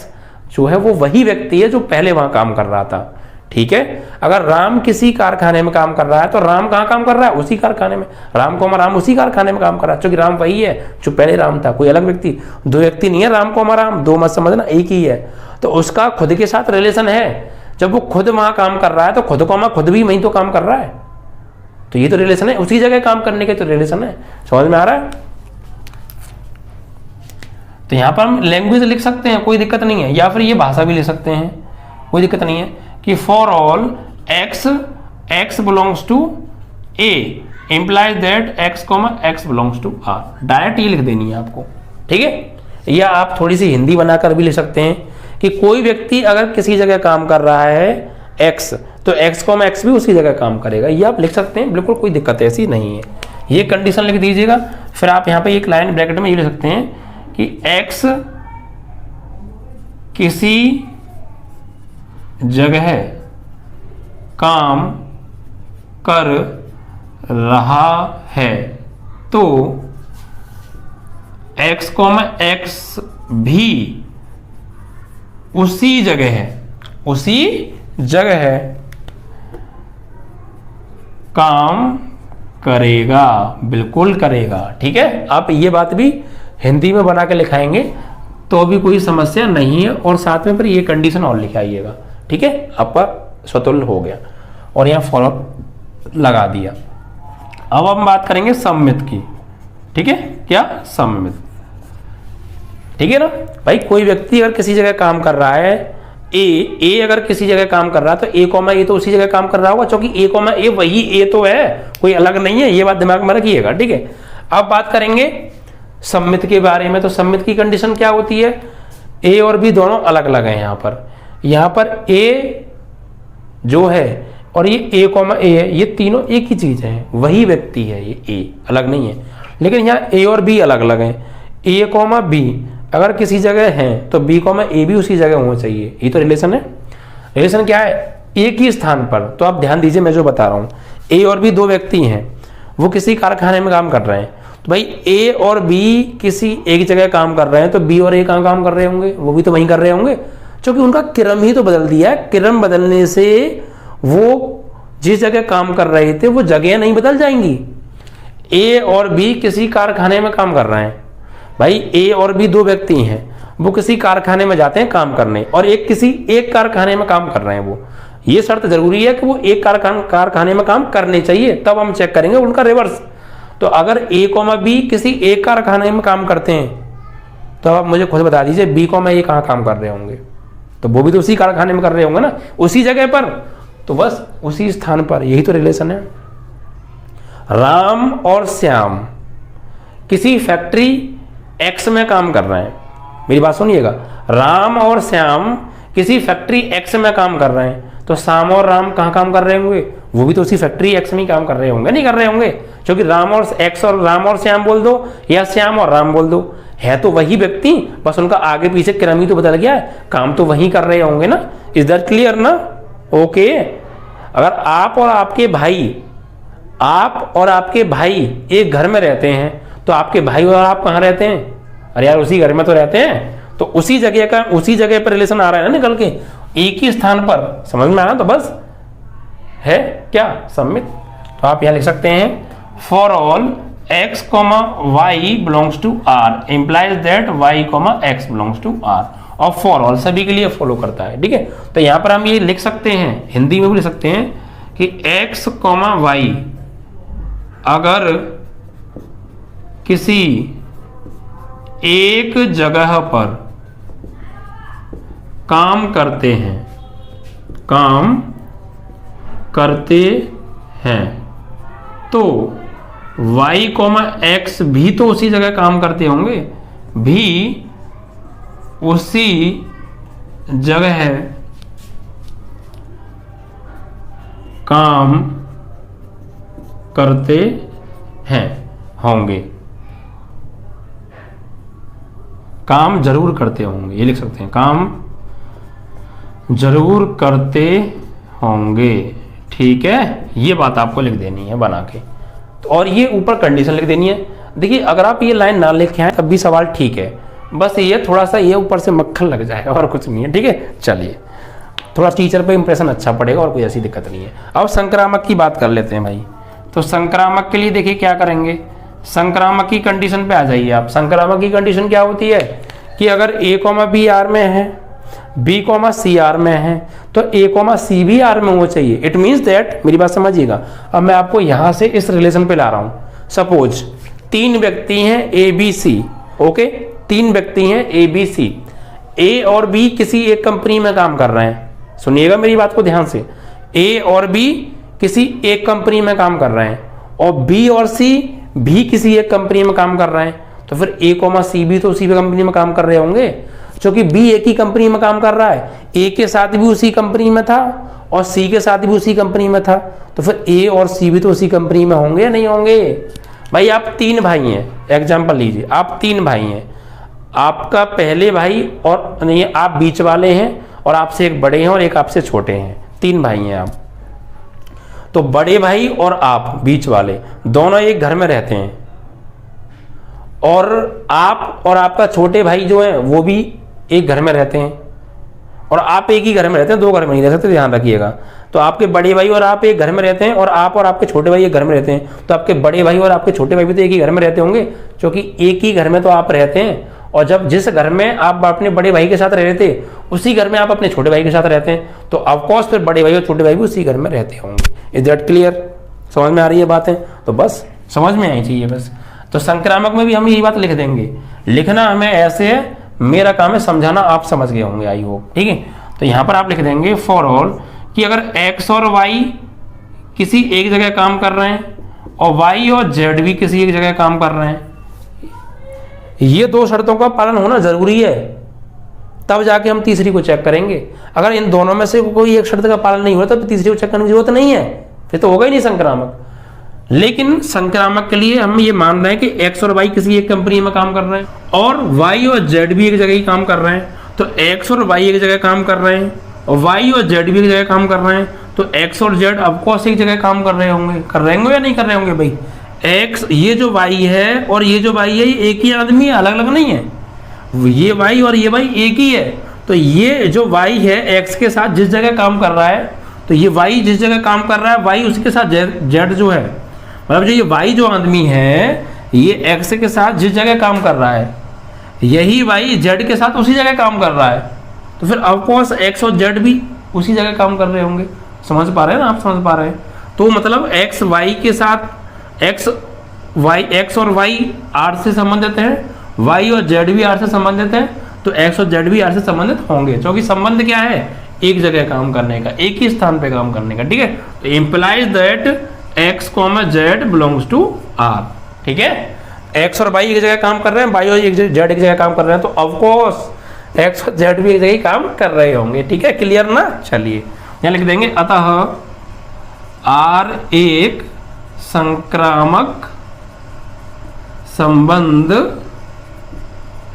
S1: जो है वो वही व्यक्ति है जो पहले वहां काम कर रहा था। ठीक है, अगर राम किसी कारखाने में काम कर रहा है तो राम कहाँ काम कर रहा है, उसी कारखाने में, राम उसी कारखाने में काम कर रहा है, क्योंकि राम वही है जो पहले राम था, कोई अलग व्यक्ति, दो व्यक्ति नहीं है राम, दो मत समझना, एक ही है। तो उसका खुद के साथ रिलेशन है, जब वो खुद वहां काम कर रहा है तो खुद भी वहीं तो काम कर रहा है, तो ये तो रिलेशन है, उसी जगह काम करने के तो रिलेशन है। समझ में आ रहा है? तो यहां पर हम लैंग्वेज लिख सकते हैं, कोई दिक्कत नहीं है, या फिर ये भाषा भी ले सकते हैं, कोई दिक्कत नहीं है, कि for all x belongs to a implies that x, belongs to r। Direct ये लिख देनी है आपको, ठीक है। या आप थोड़ी सी हिंदी बनाकर भी लिख सकते हैं कि कोई व्यक्ति अगर किसी जगह काम कर रहा है x, तो x, x भी उसी जगह काम करेगा, ये आप लिख सकते हैं, बिल्कुल कोई दिक्कत ऐसी नहीं है। ये कंडीशन लिख दीजिएगा। फिर आप यहाँ पे एक लाइन ब्रैकेट में ये लिख सकते हैं कि x किसी जगह काम कर रहा है तो x, x भी उसी जगह काम करेगा, बिल्कुल करेगा। ठीक है, आप ये बात भी हिंदी में बना के लिखाएंगे तो भी कोई समस्या नहीं है, और साथ में फिर ये कंडीशन और लिखाइएगा। ठीक है, आपका स्वतुल्य हो गया और यहाँ फॉलोअप लगा दिया। अब हम बात करेंगे सममित की। ठीक है, क्या सममित, ठीक है ना भाई। कोई व्यक्ति अगर किसी जगह काम कर रहा है, ए अगर किसी जगह काम कर रहा है तो ए तो उसी जगह काम कर रहा होगा, क्योंकि ए वही ए तो है, कोई अलग नहीं है, ये बात दिमाग में रखिएगा। ठीक है, अब बात करेंगे सममित के बारे में। तो सममित की कंडीशन क्या होती है, ए और बी दोनों अलग अलग हैं। यहाँ पर ए जो है और ये ए है, ये तीनों एक ही चीज है, वही व्यक्ति है, ये ए अलग नहीं है। लेकिन यहाँ ए और बी अलग अलग हैं। ए बी अगर किसी जगह है तो बी ए भी उसी जगह होना चाहिए, ये तो रिलेशन है। रिलेशन क्या है, एक ही स्थान पर। तो आप ध्यान दीजिए, मैं जो बता रहा हूँ, ए और बी दो व्यक्ति हैं, वो किसी कारखाने में काम कर रहे हैं, तो भाई ए और बी किसी एक जगह काम कर रहे हैं, तो बी और ए कहाँ काम कर रहे होंगे, वो भी तो वहीं कर रहे होंगे, क्योंकि उनका क्रम ही तो बदल दिया है। क्रम बदलने से वो जिस जगह काम कर रहे थे वो जगह नहीं बदल जाएंगी। ए और बी किसी कारखाने में काम कर रहे हैं, भाई ए और बी दो व्यक्ति हैं, वो किसी कारखाने में जाते हैं काम करने, और एक कारखाने में काम कर रहे हैं। वो ये शर्त जरूरी है कि वो एक कारखाने में काम करने चाहिए, तब हम चेक करेंगे उनका रिवर्स। तो अगर ए बी किसी एक कारखाने में काम करते हैं तो आप मुझे खुद बता दीजिए बी ए कहाँ काम कर रहे होंगे, तो वो भी तो उसी कारखाने में कर रहे होंगे ना, उसी जगह पर, तो बस उसी स्थान पर। यही तो रिलेशन है। राम और श्याम किसी फैक्ट्री एक्स में काम कर रहे हैं, मेरी बात सुनिएगा, राम और श्याम किसी फैक्ट्री एक्स में काम कर रहे हैं, तो श्याम और राम कहाँ काम कर रहे होंगे, वो भी तो उसी फैक्ट्री एक्स में ही काम कर रहे होंगे, नहीं कर रहे होंगे, क्योंकि राम और एक्स और राम और श्याम बोल दो या श्याम और राम बोल दो, है तो वही व्यक्ति, बस उनका आगे पीछे क्रम ही तो बदल गया है, काम तो वही कर रहे होंगे ना। इज दैट क्लियर ना? ओके। अगर आप और आपके भाई आप और आपके भाई एक घर में रहते हैं, तो आपके भाई और आप कहाँ रहते हैं? अरे यार उसी घर में तो रहते हैं, तो उसी जगह पर रिलेशन आ रहा है ना निकल के, एक ही स्थान पर। समझ में आया? तो बस है क्या सम्मित। तो आप यहां लिख सकते हैं for all x, y belongs to r implies that y, x belongs to r। और फॉर ऑल सभी के लिए फॉलो करता है, ठीक है। तो यहां पर हम ये लिख सकते हैं, हिंदी में भी लिख सकते हैं कि x, y अगर किसी एक जगह पर काम करते हैं तो y, x भी तो उसी जगह काम करते होंगे, भी उसी जगह काम करते हैं होंगे, काम जरूर करते होंगे, ये लिख सकते हैं काम जरूर करते होंगे, ठीक है। ये बात आपको लिख देनी है बना के। तो और ये ऊपर कंडीशन लिख देनी है। देखिए अगर आप ये लाइन ना लिखे हैं तब भी सवाल ठीक है, बस ये थोड़ा सा ये ऊपर से मक्खन लग जाए और कुछ नहीं है, ठीक है। चलिए थोड़ा टीचर पे इंप्रेशन अच्छा पड़ेगा और कोई ऐसी दिक्कत नहीं है। अब संक्रामक की बात कर लेते हैं भाई। तो संक्रामक के लिए देखिए क्या करेंगे, संक्रामक की कंडीशन पे आ जाइए आप। संक्रामक की कंडीशन क्या होती है कि अगर a, b r में है, b, c r में है, तो a, c भी r में होना चाहिए। इट मीन्स दैट, मेरी बात समझिएगा, अब मैं आपको यहां से इस रिलेशन पे ला रहा हूं। सपोज 3 व्यक्ति हैं a, b, c, ओके, 3 व्यक्ति हैं a, b, c, a और b किसी एक कंपनी में काम कर रहे हैं। सुनिएगा मेरी बात को ध्यान से, a और b किसी एक कंपनी में काम कर रहे हैं और b और c भी किसी एक कंपनी में काम कर रहे हैं। तो फिर a, c भी तो उसी कंपनी में काम कर रहे होंगे, क्योंकि b एक ही कंपनी में काम कर रहा है, a के साथ भी उसी कंपनी में था और c के साथ भी उसी कंपनी में था, तो फिर a और c भी तो उसी कंपनी में होंगे या नहीं होंगे? भाई आप 3 भाई हैं, एग्जाम्पल लीजिए, आप 3 भाई हैं, आपका पहले भाई और नहीं, आप बीच वाले हैं और आपसे एक बड़े हैं और एक आपसे छोटे हैं, 3 भाई हैं आप। तो बड़े भाई और आप बीच वाले दोनों एक घर में रहते हैं और आप और आपका छोटे भाई जो है वो भी एक घर में रहते हैं और आप एक ही घर में रहते हैं, 2 घर में नहीं रह सकते, ध्यान रखिएगा। तो आपके बड़े भाई और आप एक घर में रहते हैं और आप और आपके छोटे भाई एक घर में रहते हैं, तो आपके बड़े भाई और आपके छोटे भाई भी तो एक ही घर में रहते होंगे, क्योंकि एक ही घर में तो आप रहते हैं। और जब जिस घर में आप अपने बड़े भाई के साथ रह रहे थे उसी घर में आप अपने छोटे भाई के साथ रहते हैं, तो ऑफकोर्स फिर बड़े भाई और छोटे भाई भी उसी घर में रहते होंगे। Is that clear? समझ में आ रही है बातें? तो बस समझ में आनी चाहिए बस। तो संक्रामक में भी हम यही बात लिख देंगे, लिखना हमें ऐसे है, मेरा काम है समझाना, आप समझ गए होंगे आई होप, ठीक है। तो यहां पर आप लिख देंगे फॉर ऑल कि अगर x और y किसी एक जगह काम कर रहे हैं और y और z भी किसी एक जगह काम कर रहे हैं, ये 2 शर्तों का पालन होना जरूरी है, तब जाके हम तीसरी को चेक करेंगे। अगर इन दोनों में से कोई एक शर्त का पालन नहीं हुआ तब तीसरी को चेक करने की जरूरत नहीं है, फिर तो होगा ही नहीं संक्रामक। लेकिन संक्रामक के लिए हम ये मान रहे हैं कि x और y किसी एक कंपनी में काम कर रहे हैं और y और z भी एक जगह ही काम कर रहे हैं, तो x और y एक जगह काम कर रहे हैं और y और z भी एक जगह काम कर रहे हैं, तो x और z ऑफकोर्स एक जगह काम कर रहे होंगे या नहीं कर रहे होंगे भाई? x, ये जो y है और ये जो y है ये एक ही आदमी है, अलग अलग नहीं है, ये y और ये y एक ही है। तो ये जो y है x के साथ जिस जगह काम कर रहा है, तो ये y जिस जगह काम कर रहा है y उसके साथ z जो है, मतलब जो ये y जो आदमी है ये x के साथ जिस जगह काम कर रहा है यही y z के साथ उसी जगह काम कर रहा है, तो फिर ऑफकोर्स x और z भी उसी जगह काम कर रहे होंगे। समझ पा रहे हैं ना आप? समझ पा रहे हैं? तो मतलब x y के साथ x और y r से संबंधित है, y और z भी r से संबंधित है, तो x और z भी r से संबंधित होंगे, क्योंकि संबंध क्या है? एक जगह काम करने का, एक ही स्थान पे काम करने का, ठीक है। तो implies that x, z belongs to r, ठीक है। x और y एक जगह काम कर रहे हैं, y और z एक जगह काम कर रहे हैं, तो ऑफकोर्स x और z भी एक जगह काम कर रहे होंगे, ठीक है। क्लियर ना? चलिए यहाँ लिख देंगे अतः r एक संक्रामक संबंध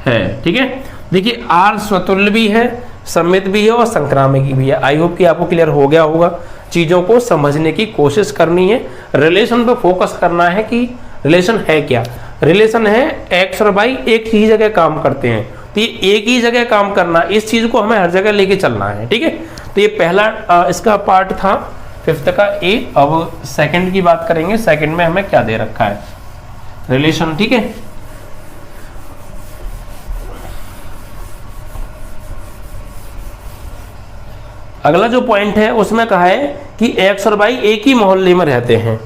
S1: है, ठीक है। देखिए r स्वतुल्य भी है, सम्मित भी है और संक्रामक भी है। आई होप कि आपको क्लियर हो गया होगा। चीज़ों को समझने की कोशिश करनी है, रिलेशन पे फोकस करना है कि रिलेशन है क्या। रिलेशन है एक्स और वाई एक ही जगह काम करते हैं, तो ये एक ही जगह काम करना, इस चीज़ को हमें हर जगह लेके चलना है, ठीक है। तो ये पहला इसका पार्ट था 5th का ए। अब सेकंड की बात करेंगे, सेकंड में हमें क्या दे रखा है, रिलेशन, ठीक है। अगला जो पॉइंट है उसमें कहा है कि एक्स और वाई एक ही मोहल्ले में रहते हैं,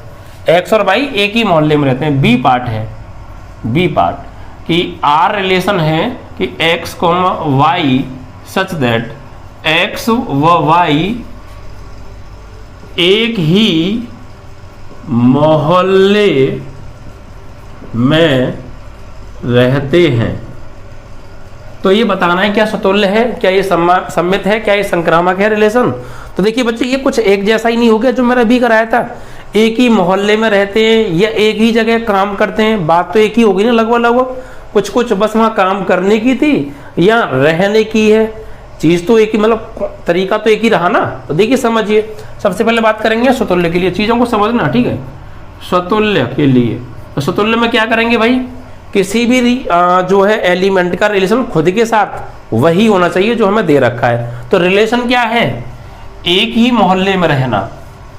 S1: एक्स और वाई एक ही मोहल्ले में रहते हैं। बी पार्ट है, बी पार्ट कि आर रिलेशन है कि X comma Y such that X व वाई एक ही मोहल्ले में रहते हैं। तो ये बताना है क्या सतुल्य है, क्या ये सम्मित है, क्या ये संक्रामक है रिलेशन। तो देखिए बच्चे ये कुछ एक जैसा ही नहीं हो गया जो मैंने अभी कराया था, एक ही मोहल्ले में रहते हैं या एक ही जगह काम करते हैं, बात तो एक ही होगी ना लगभग लगभग, कुछ कुछ बस वहाँ काम करने की थी या रहने की है, चीज़ तो एक ही, मतलब तरीका तो एक ही रहा ना। तो देखिए समझिए, सबसे पहले बात करेंगे स्वतुल्य के लिए, चीज़ों को समझना, ठीक है। स्वतुल्य के लिए तो स्वतुल्य में क्या करेंगे भाई, किसी भी जो है एलिमेंट का रिलेशन खुद के साथ वही होना चाहिए जो हमें दे रखा है। तो रिलेशन क्या है, एक ही मोहल्ले में रहना,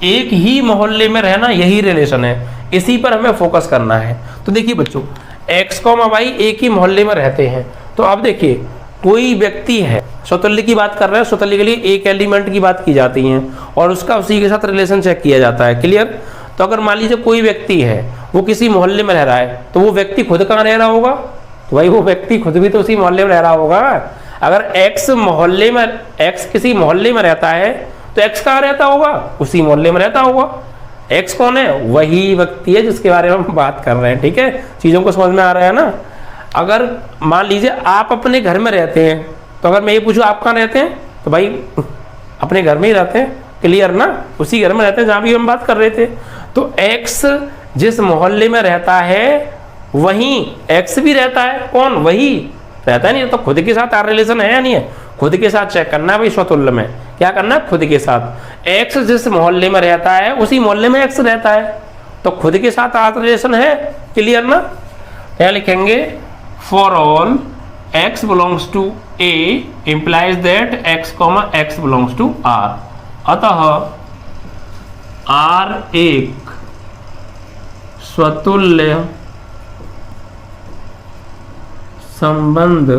S1: एक ही मोहल्ले में रहना, यही रिलेशन है, इसी पर हमें फोकस करना है। तो देखिए बच्चों एक्स कॉमा वाई एक ही मोहल्ले में रहते हैं। तो अब देखिए कोई व्यक्ति है, स्वतुल्य की बात कर रहे हैं, स्वतुल्य के लिए एक एलिमेंट की बात की जाती है और उसका उसी के साथ रिलेशन चेक किया जाता है, क्लियर। तो अगर मान लीजिए कोई व्यक्ति है वो किसी मोहल्ले में रह रहा है, तो वो व्यक्ति खुद कहाँ रह रहा होगा, तो भाई वो व्यक्ति खुद भी तो उसी मोहल्ले में रह रहा होगा। अगर एक्स मोहल्ले में, एक्स किसी मोहल्ले में रहता है तो एक्स कहाँ रहता होगा, उसी मोहल्ले में रहता होगा। एक्स कौन है, वही व्यक्ति है जिसके बारे में हम बात कर रहे हैं, ठीक है। चीज़ों को समझ में आ रहा है ना। अगर मान लीजिए आप अपने घर में रहते हैं, तो अगर मैं ये पूछूं आप कहाँ रहते हैं, तो भाई अपने घर में ही रहते हैं, क्लियर ना, उसी घर में रहते हैं जहाँ भी हम बात कर रहे थे। तो एक्स जिस मोहल्ले में रहता है वहीं एक्स भी रहता है, कौन, वही रहता है, नहीं तो खुद के साथ आर रिलेशन है या नहीं है, खुद के साथ चेक करना है भाई। स्वतुल्य में क्या करना है, खुद के साथ। एक्स जिस मोहल्ले में रहता है उसी मोहल्ले में एक्स रहता है, तो खुद के साथ आर रिलेशन है, क्लियर ना। क्या लिखेंगे, for all X belongs to A implies that X comma x belongs to R. अतः आर एक स्वतुल्य संबंध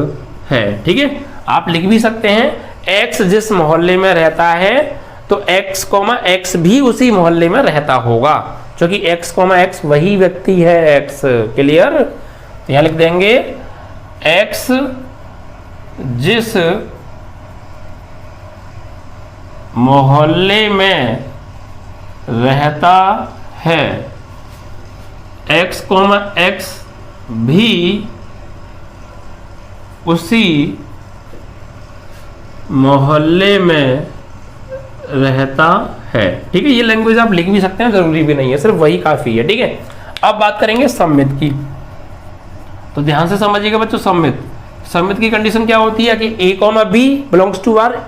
S1: है, ठीक है। आप लिख भी सकते हैं एक्स जिस मोहल्ले में रहता है तो एक्स कॉमा एक्स भी उसी मोहल्ले में रहता होगा, क्योंकि एक्स कॉमा एक्स वही व्यक्ति है, एक्स, क्लियर। तो यहां लिख देंगे एक्स जिस मोहल्ले में रहता है, एक्स कॉमा एक्स भी उसी मोहल्ले में रहता है, ठीक है। ये लैंग्वेज आप लिख भी सकते हैं, जरूरी भी नहीं है, सिर्फ वही काफी है, ठीक है। अब बात करेंगे सम्मित की, तो ध्यान से समझिएगा बच्चों। सम्मित की कंडीशन क्या होती है कि A comma B belongs to R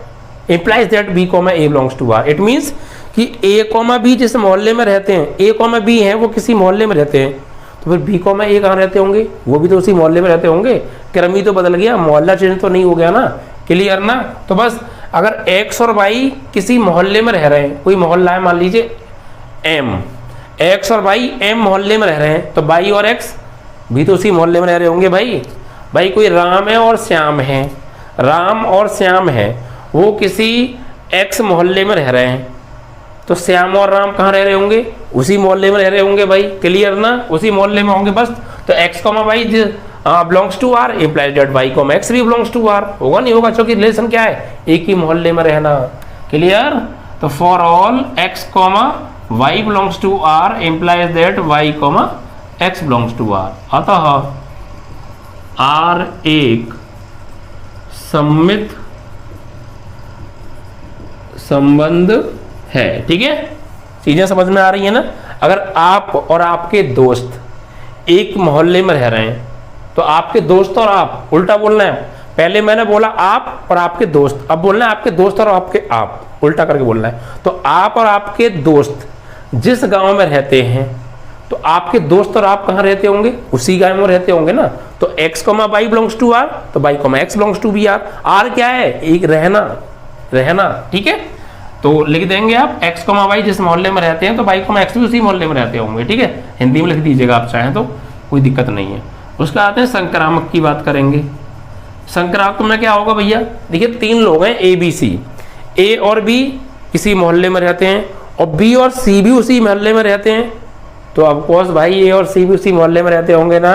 S1: implies that b comma a belongs to r। It means कि a कॉमा b जिस मोहल्ले में रहते हैं, a कॉमा b है वो किसी मोहल्ले में रहते हैं, तो फिर b कॉमा a कहाँ रहते होंगे, वो भी तो उसी मोहल्ले में रहते होंगे। क्रम ही तो बदल गया, मोहल्ला चेंज तो नहीं हो गया ना, क्लियर ना। तो बस अगर x और y किसी मोहल्ले में रह रहे हैं, कोई मोहल्ला है मान लीजिए m, x और y m मोहल्ले में रह रहे हैं, तो y और x भी तो उसी मोहल्ले में रह रहे होंगे भाई। कोई राम है और श्याम है, राम और श्याम है, वो किसी एक्स मोहल्ले में रह रहे हैं, तो श्याम और राम कहाँ रह रहे होंगे, उसी मोहल्ले में रह रहे होंगे भाई, क्लियर ना, उसी मोहल्ले में होंगे बस। तो X comma Y belongs to R implies that Y comma X भी बिलोंग्स टू आर, होगा नहीं होगा, क्योंकि रिलेशन क्या है, एक ही मोहल्ले में रहना, क्लियर। तो for all x comma Y belongs to R implies that Y comma x belongs to R. अतः आर एक सम्मित संबंध है, ठीक है। चीजें समझ में आ रही है ना। अगर आप और आपके दोस्त एक मोहल्ले में रह रहे हैं, तो आपके दोस्त और आप, उल्टा बोलना है, पहले मैंने बोला आप और आपके दोस्त, अब बोलना है आपके दोस्त और आपके आप, उल्टा करके बोलना है। तो आप और आपके दोस्त जिस गांव में रहते हैं, तो आपके दोस्त और आप कहाँ रहते होंगे, उसी गांव में रहते होंगे ना। तो x, y belongs to r, तो y, x belongs to br। r क्या है, एक रहना, ठीक है। तो लिख देंगे आप x, y जिस मोहल्ले में रहते हैं, तो y, x भी उसी मोहल्ले में रहते होंगे, ठीक है। हिंदी में लिख दीजिएगा आप चाहें तो, कोई दिक्कत नहीं है। उसका आते हैं संक्रामक की बात करेंगे। संक्रामक में क्या होगा भैया, देखिए 3 लोग हैं ए बी सी, ए और बी किसी मोहल्ले में रहते हैं और बी और सी भी उसी मोहल्ले में रहते हैं। तो ऑफकोर्स भाई ए और सी भी उसी मोहल्ले में रहते होंगे ना।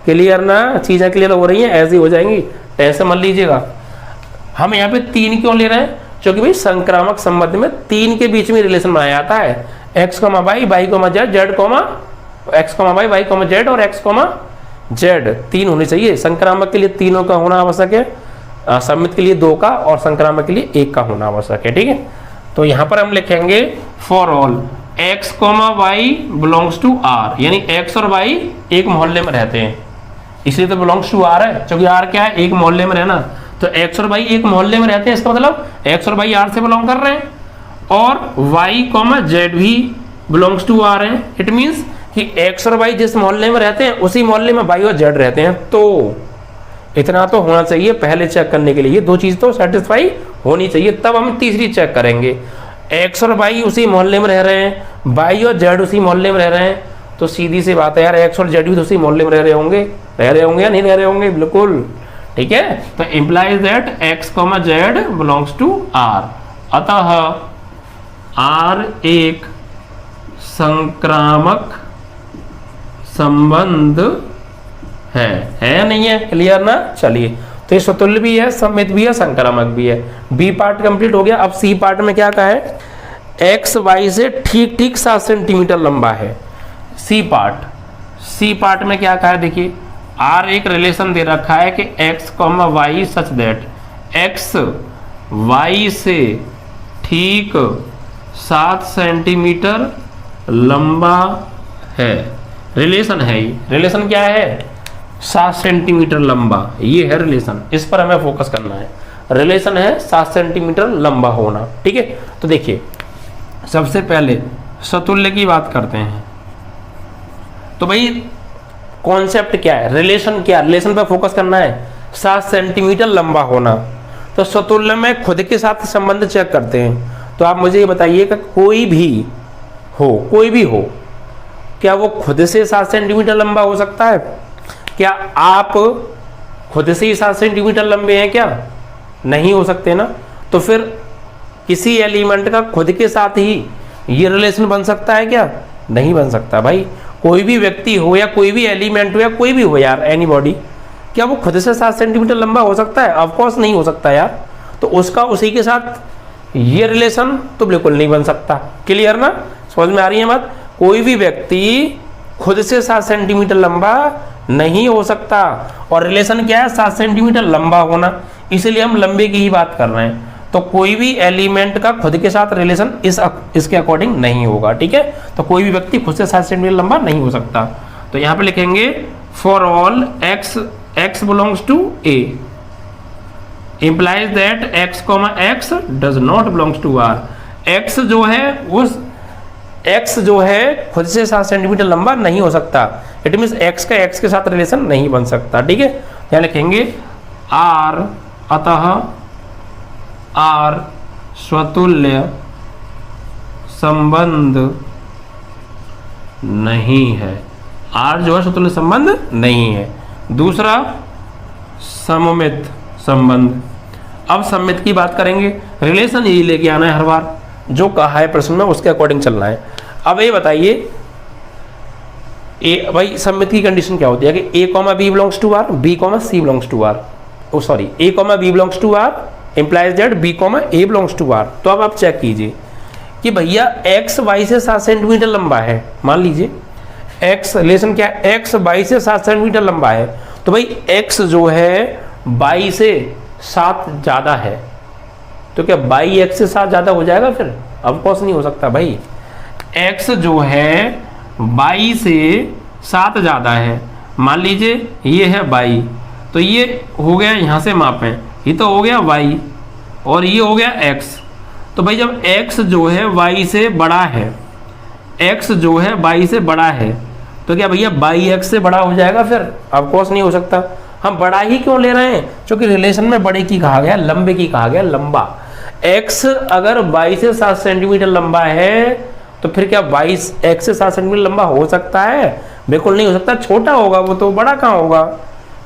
S1: क्लियर ना, चीजें क्लियर हो रही हैं, ऐसी हो जाएंगी, टेंशन मत लीजिएगा। हम यहाँ पे 3 क्यों ले रहे हैं, क्योंकि भाई संक्रामक संबंध में 3 के बीच में रिलेशन बनाया जाता है। x, y, y, z, z, x, y, y, z और x, z 3 होने चाहिए। संक्रामक के लिए 3 का होना आवश्यक है, सम्मित के लिए 2 का और संक्रामक के लिए 1 का होना आवश्यक है, ठीक है। तो यहाँ पर हम लिखेंगे for all x, y belongs to r, यानी x और y एक मोहल्ले में रहते हैं, इसलिए तो बिलोंग्स टू r है, क्योंकि r क्या है, एक मोहल्ले में रहना। तो x और y एक मोहल्ले में रहते हैं, इसका मतलब x और y r से बिलोंग कर रहे हैं, और y, z भी बिलोंग्स टू r है। इट मींस कि x और y जिस मोहल्ले में रहते हैं उसी मोहल्ले में y और z रहते हैं। तो इतना तो होना चाहिए पहले चेक करने के लिए, ये 2 चीज तो सेटिस्फाई होनी चाहिए, तब हम तीसरी चेक करेंगे। x और y उसी मोहल्ले में रह रहे हैं, y और z उसी मोहल्ले में रह रहे हैं, तो सीधी सी बात है यार, x और z भी तो उसी मोहल्ले में रह रहे होंगे या नहीं रह रहे होंगे, बिल्कुल ठीक है। तो implies that x, z belongs to r, अतः r एक संक्रामक संबंध है या नहीं है, क्लियर ना। चलिए, तो ये स्वतुल्य भी है, सम्मित भी है, संक्रामक भी है। बी पार्ट कंप्लीट हो गया। अब सी पार्ट में क्या कहा है, एक्स वाई से ठीक 7 सेंटीमीटर लंबा है। सी पार्ट में क्या कहा है, देखिए आर एक रिलेशन दे रखा है कि x, y such that x y से ठीक 7 सेंटीमीटर लंबा है। रिलेशन है, ये रिलेशन क्या है, 7 सेंटीमीटर लंबा, ये है रिलेशन, इस पर हमें फोकस करना है। रिलेशन है 7 सेंटीमीटर लंबा होना, ठीक है। तो देखिए सबसे पहले सतुल्य की बात करते हैं। तो भाई कॉन्सेप्ट क्या है, रिलेशन क्या, रिलेशन पर फोकस करना है, 7 सेंटीमीटर लंबा होना। तो सतुल्य में खुद के साथ संबंध चेक करते हैं। तो आप मुझे ये बताइएगा, कोई भी हो क्या वो खुद से 7 सेंटीमीटर लंबा हो सकता है? क्या आप खुद से ही 7 सेंटीमीटर लंबे हैं क्या? नहीं हो सकते ना। तो फिर किसी एलिमेंट का खुद के साथ ही ये रिलेशन बन सकता है क्या? नहीं बन सकता भाई। कोई भी व्यक्ति हो या कोई भी एलिमेंट हो या कोई भी हो यार, एनी बॉडी, क्या वो खुद से 7 सेंटीमीटर लंबा हो सकता है? ऑफ कोर्स नहीं हो सकता यार। तो उसका उसी के साथ ये रिलेशन तो बिल्कुल नहीं बन सकता। क्लियर ना, समझ में आ रही है बात? कोई भी व्यक्ति खुद से 7 सेंटीमीटर लंबा नहीं हो सकता। और रिलेशन क्या है, 7 सेंटीमीटर लंबा होना, इसीलिए हम लंबे की ही बात कर रहे हैं। तो कोई भी एलिमेंट का खुद के साथ रिलेशन इसके अकॉर्डिंग नहीं होगा, ठीक है। तो कोई भी व्यक्ति खुद से 7 सेंटीमीटर लंबा नहीं हो सकता। तो यहाँ पे लिखेंगे for all x belongs to a implies that x, does not belongs to r। x जो है खुद से 7 सेंटीमीटर लंबा नहीं हो सकता। इट मीन्स x का x के साथ रिलेशन नहीं बन सकता, ठीक है। यहाँ लिखेंगे r, अतः r स्वतुल्य संबंध नहीं है। r जो है स्वतुल्य संबंध नहीं है। दूसरा सममित संबंध। अब सममित की बात करेंगे। रिलेशन यही लेके आना है हर बार, जो कहा है प्रश्न में उसके अकॉर्डिंग चलना है। अब ये बताइए भाई सममित की कंडीशन क्या होती है कि a, b belongs to r, b, c belongs to r। Oh sorry, a, b belongs to r implies that b, a belongs to r। तो अब आप चेक कीजिए कि भैया x y से 7 सेंटीमीटर लंबा है। मान लीजिए x रिलेशन क्या है, x y से 7 सेंटीमीटर लंबा है। तो भाई x जो है y से 7 ज़्यादा है, तो क्या y x से 7 ज़्यादा हो जाएगा? फिर ऑफ कोर्स नहीं हो सकता भाई। x जो है y से 7 ज़्यादा है। मान लीजिए ये है y, तो ये हो गया, यहाँ से मापें, ये तो हो गया y और ये हो गया x। तो भाई जब x जो है y से बड़ा है, x जो है y से बड़ा है, तो क्या भैया y x से बड़ा हो जाएगा? फिर ऑफकोर्स नहीं हो सकता। हम बड़ा ही क्यों ले रहे हैं? क्योंकि रिलेशन में बड़े की कहा गया, लंबे की कहा गया लंबा। x अगर y से 7 सेंटीमीटर लंबा है तो फिर क्या y x से 7 सेंटीमीटर लंबा हो सकता है? बिल्कुल नहीं हो सकता, छोटा होगा वो तो, बड़ा कहाँ होगा।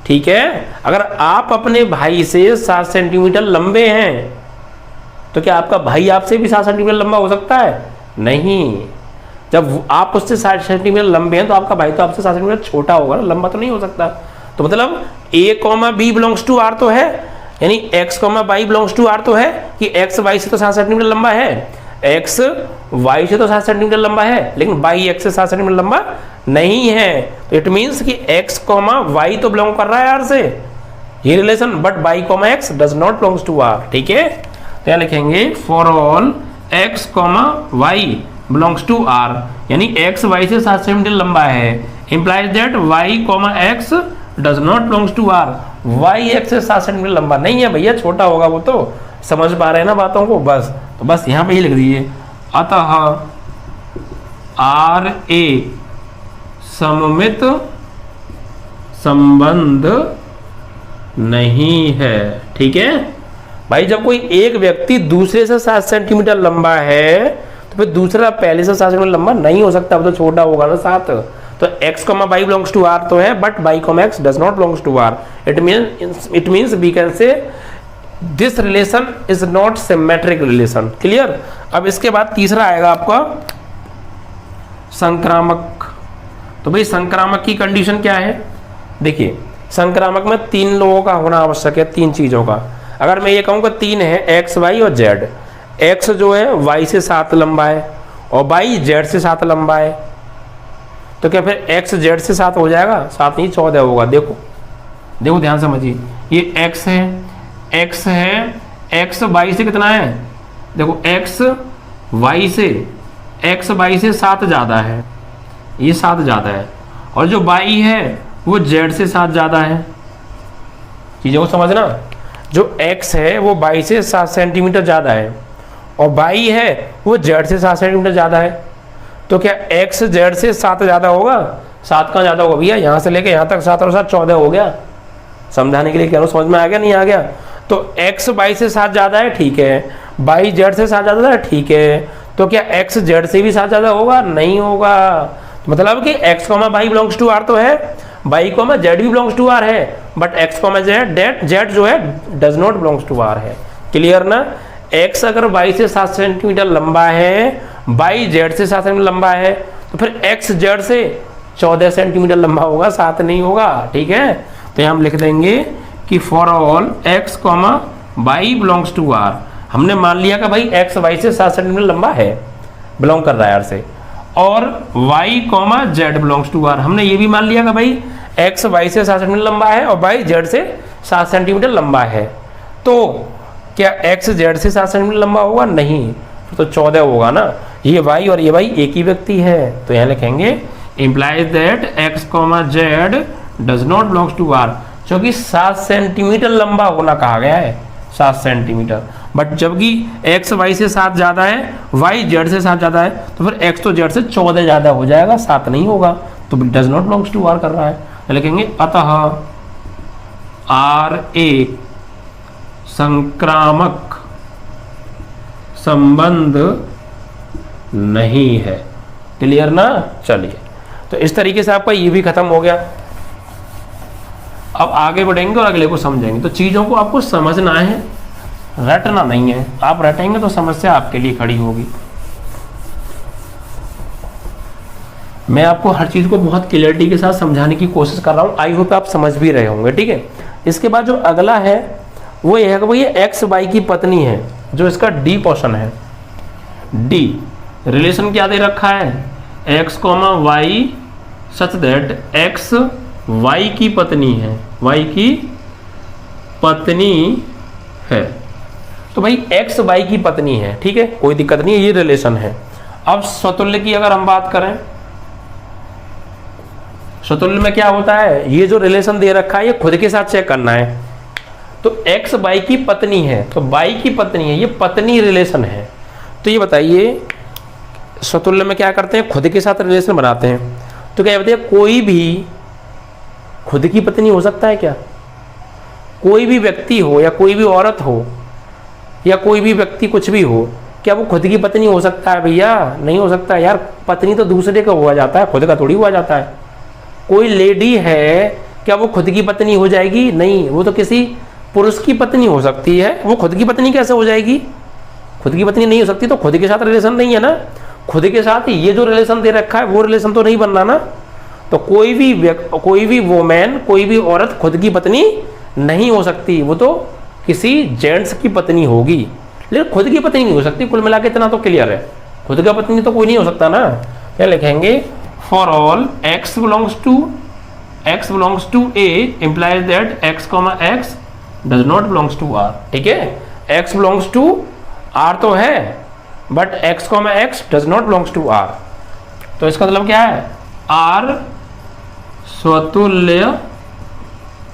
S1: ठीक है, अगर आप अपने भाई से 7 सेंटीमीटर लंबे हैं तो क्या आपका भाई आपसे भी 7 सेंटीमीटर लंबा हो सकता है? नहीं। जब आप उससे 7 सेंटीमीटर लंबे हैं तो आपका भाई तो आपसे 7 सेंटीमीटर छोटा होगा ना, लंबा तो नहीं हो सकता। तो मतलब a, b belongs to r तो है, यानी x, y belongs to r तो है कि x y से तो 7 सेंटीमीटर लंबा है, x y से तो 7 सेंटीमीटर लंबा है, लेकिन y x से 7 सेंटीमीटर लंबा नहीं है। तो इट मीन्स कि x, y तो बिलोंग कर रहा है r से, ये relation, but y, x does not belongs to r। ठीक है, तो यहाँ लिखेंगे for all x, y belongs to r, यानी x y से 7 सेंटीमीटर लंबा है, implies that y, x does not belongs to r। y x से 7 सेंटीमीटर लंबा नहीं है भैया, छोटा होगा वो तो। समझ पा रहे हैं ना बातों को? बस, तो बस यहाँ पे ही लिख दीजिए, अतः r a सममित संबंध नहीं है। ठीक है भाई, जब कोई एक व्यक्ति दूसरे से 7 सेंटीमीटर लंबा है तो फिर दूसरा पहले से 7 सेंटीमीटर लंबा नहीं हो सकता, वो तो छोटा होगा ना 7। तो x, y belongs to r तो है, but y, x does not belongs to r। It means we can say this relation is not symmetric relation. Clear? अब इसके बाद तीसरा आएगा आपका संक्रामक। तो भाई संक्रामक की कंडीशन क्या है? देखिए, संक्रामक में 3 लोगों का होना आवश्यक है, 3 चीजों का। अगर मैं ये कहूँ कि 3 है, x, y और z, x जो है y से 7 लंबा है और y z से 7 लंबा है, तो क्या फिर x z से 7 हो जाएगा? 7 नहीं 14 होगा। देखो देखो ध्यान समझिए, ये x है, x है, x y से कितना है? देखो x y से 7 ज़्यादा है, ये 7 ज़्यादा है, और जो y है वो z से 7 ज़्यादा है। चीज़ों को समझना, जो x है वो y से 7 सेंटीमीटर ज़्यादा है और y है वो z से 7 सेंटीमीटर ज़्यादा है। तो क्या x z से 7 ज़्यादा होगा? 7 कहाँ ज़्यादा होगा भैया? यहाँ से लेके यहाँ तक 7 और 7 14 हो गया। समझाने के लिए कह रहा हूँ, समझ में आ गया नहीं आ गया? तो x y से 7 ज़्यादा है, ठीक है, y z से 7 ज़्यादा है, ठीक है, तो क्या x z से भी 7 ज़्यादा होगा? नहीं होगा। तो मतलब कि x, y belongs to r तो है, y, z भी बिलोंग्स टू r है, बट x, z जो है does not belongs to r है। क्लियर ना? x अगर y से 7 सेंटीमीटर लंबा है, y z से 7 सेंटीमीटर लंबा है, तो फिर x z से 14 सेंटीमीटर लंबा होगा, 7 नहीं होगा। ठीक है, तो यहाँ हम लिख देंगे कि for all x, y belongs to r। हमने मान लिया कि भाई x y से 7 सेंटीमीटर लंबा है, बिलोंग कर रहा है r से, और y, z belongs to r। हमने ये भी मान लिया कि भाई x y से 7 सेंटीमीटर लंबा है और y z से 7 सेंटीमीटर लंबा है। तो क्या x z से 7 सेंटीमीटर लंबा होगा? नहीं, तो 14 होगा ना। ये y और ये y एक ही व्यक्ति है, तो यहाँ लिखेंगे implies that x, z does not belongs to r, क्योंकि 7 सेंटीमीटर लंबा होना कहा गया है, 7 सेंटीमीटर, बट जबकि x y से 7 ज़्यादा है, y z से 7 ज़्यादा है, तो फिर x तो z से 14 ज़्यादा हो जाएगा, 7 नहीं होगा, तो does not belongs to r कर रहा है। तो लिखेंगे अतः r a संक्रामक संबंध नहीं है। क्लियर ना? चलिए, तो इस तरीके से आपका ये भी खत्म हो गया। अब आगे बढ़ेंगे और अगले को समझेंगे। तो चीज़ों को आपको समझना है, रटना नहीं है। आप रटेंगे तो समस्या आपके लिए खड़ी होगी। मैं आपको हर चीज़ को बहुत क्लियरिटी के साथ समझाने की कोशिश कर रहा हूँ, आई होप आप समझ भी रहे होंगे। ठीक है, इसके बाद जो अगला है वो ये है कि ये एक्स वाई की पत्नी है, जो इसका डी पोर्शन है। डी रिलेशन क्या दे रखा है? X comma Y such that x y की पत्नी है, वाई की पत्नी है। तो भाई एक्स वाई की पत्नी है, ठीक है, कोई दिक्कत नहीं है, ये रिलेशन है। अब स्वतुल्य की अगर हम बात करें, स्वतुल्य में क्या होता है? ये जो रिलेशन दे रखा है ये खुद के साथ चेक करना है। तो एक्स वाई की पत्नी है, तो वाई की पत्नी है, ये पत्नी रिलेशन है। तो ये बताइए स्वतुल्य में क्या करते हैं, खुद के साथ रिलेशन बनाते हैं। तो क्या बताइए, कोई भी खुद की पत्नी हो सकता है क्या? कोई भी व्यक्ति हो या कोई भी औरत हो या कोई भी व्यक्ति कुछ भी हो, क्या वो खुद की पत्नी हो सकता है भैया? नहीं हो सकता यार। पत्नी तो दूसरे का हुआ जाता है, खुद का थोड़ी हुआ जाता है। कोई लेडी है, क्या वो खुद की पत्नी हो जाएगी? नहीं, वो तो किसी पुरुष की पत्नी हो सकती है। वो खुद की पत्नी कैसे हो जाएगी? खुद की पत्नी नहीं हो सकती, तो खुद के साथ रिलेशन नहीं है ना। खुद के साथ ये जो रिलेशन दे रखा है वो रिलेशन तो नहीं बन रहा ना। तो कोई भी वोमेन, कोई भी औरत खुद की पत्नी नहीं हो सकती, वो तो किसी जेंट्स की पत्नी होगी, लेकिन खुद की पत्नी नहीं हो सकती। कुल मिला के इतना तो क्लियर है, खुद का पत्नी तो कोई नहीं हो सकता ना। क्या लिखेंगे, for all x belongs to a implies that x, does not belongs to r। ठीक है, x बिलोंग्स टू r तो है, but x, does not belongs to r। तो इसका मतलब क्या है, r स्वतुल्य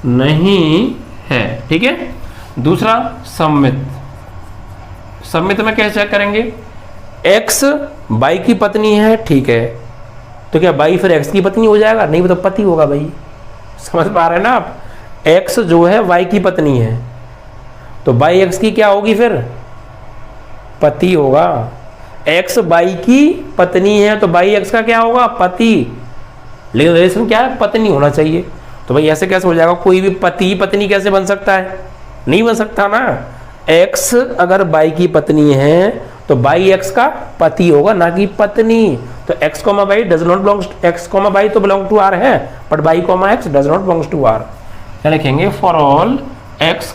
S1: नहीं है। ठीक है। दूसरा सम्मित। सम्मित में कैसे चेक करेंगे, x बाई की पत्नी है, ठीक है, तो क्या बाई फिर x की पत्नी हो जाएगा? नहीं, वो तो पति होगा भाई। समझ पा रहे हैं ना आप? x जो है y की पत्नी है, तो बाई x की क्या होगी फिर? पति होगा। x बाई की पत्नी है तो बाई x का क्या होगा? पति। लेकिन रिलेशन क्या है, पत्नी होना चाहिए। तो भाई ऐसे कैसे हो जाएगा? कोई भी पति पत्नी कैसे बन सकता है? नहीं बन सकता ना। x अगर बाई की पत्नी है तो बाई x का पति होगा, ना कि पत्नी। तो x, y does not belongs, x, y तो बिलोंग टू r है, but y, x does not belongs to r। क्या लिखेंगे, for all x,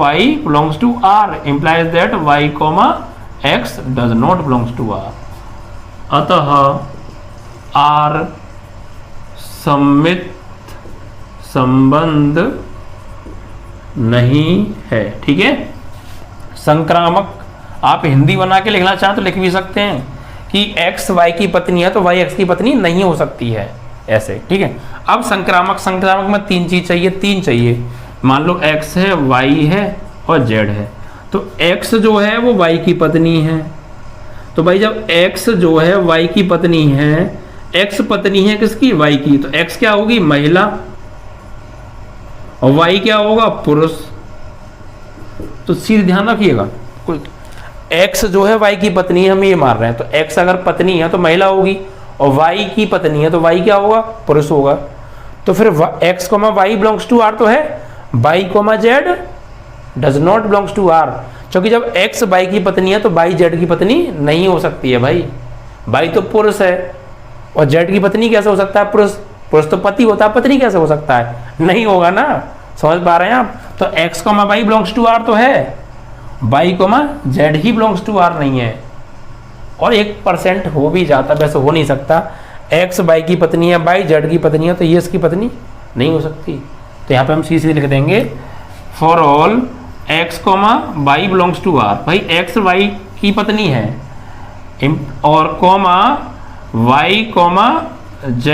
S1: y belongs to r implies that y, x does not belongs to r। अतः r सम्मित संबंध नहीं है। ठीक है। संक्रामक आप हिंदी बना के लिखना चाहें तो लिख भी सकते हैं कि x y की पत्नी है तो y x की पत्नी नहीं हो सकती है, ऐसे। ठीक है। अब संक्रामक में तीन चीज चाहिए, तीन चाहिए। मान लो x है, y है और z है। तो x जो है वो y की पत्नी है, तो भाई जब x जो है y की पत्नी है, x पत्नी है किसकी? y की, तो x क्या होगी? महिला, और y क्या होगा? पुरुष। तो सीधे ध्यान रखिएगा, x जो है y की पत्नी है, हम ये मार रहे हैं, तो x अगर पत्नी है तो महिला होगी, और y की पत्नी है तो y क्या होगा? पुरुष होगा। तो फिर x, y belongs to r तो है, y, z does not belongs to r। क्योंकि जब x y की पत्नी है तो y z की पत्नी नहीं हो सकती है भाई। y तो पुरुष है और z की पत्नी कैसे हो सकता है? पुरुष। पुरुष तो पति होता है, पत्नी कैसे हो सकता है? नहीं होगा ना। समझ पा रहे हैं आप? तो x, y belongs to r तो है, y, z ही बिलोंग्स टू r नहीं है। और 1% हो भी जाता, वैसे हो नहीं सकता। x y की पत्नी है, y z की पत्नी है, तो ये इसकी पत्नी नहीं हो सकती। तो यहाँ पे हम सीधे लिख देंगे, for all x, y belongs to r। भाई x y की पत्नी है, और y, z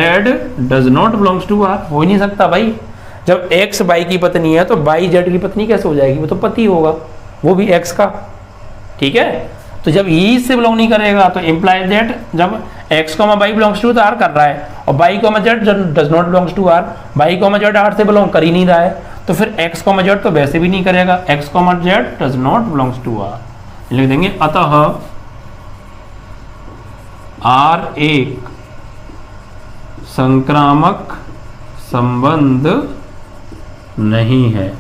S1: does not belongs to r। हो ही नहीं सकता भाई। जब x y की पत्नी है तो y z की पत्नी कैसे हो जाएगी? वो तो पति होगा, वो भी x का। ठीक है। तो जब ई से बिलोंग नहीं करेगा तो इम्प्लाइज दैट जब x, y belongs to r कर रहा है और y, z does not belongs to r, y, z r से बिलोंग कर ही नहीं रहा है, तो फिर x, z तो वैसे भी नहीं करेगा, x, z does not belongs to r। लिख देंगे, अतः r एक संक्रामक संबंध नहीं है।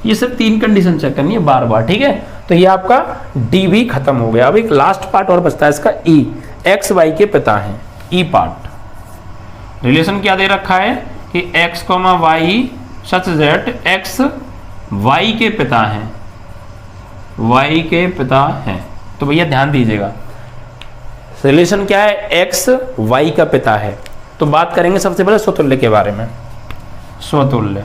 S1: ये सब तीन कंडीशन चेक करनी है बार बार। ठीक है। तो ये आपका डी भी खत्म हो गया। अब एक लास्ट पार्ट और बचता है इसका, ई, एक्स वाई के पिता हैं, ई पार्ट। रिलेशन क्या दे रखा है कि x, y such that x y के पिता हैं, y के पिता हैं। तो भैया ध्यान दीजिएगा, रिलेशन क्या है? x y का पिता है। तो बात करेंगे सबसे पहले स्वतुल्य के बारे में। स्वतुल्य,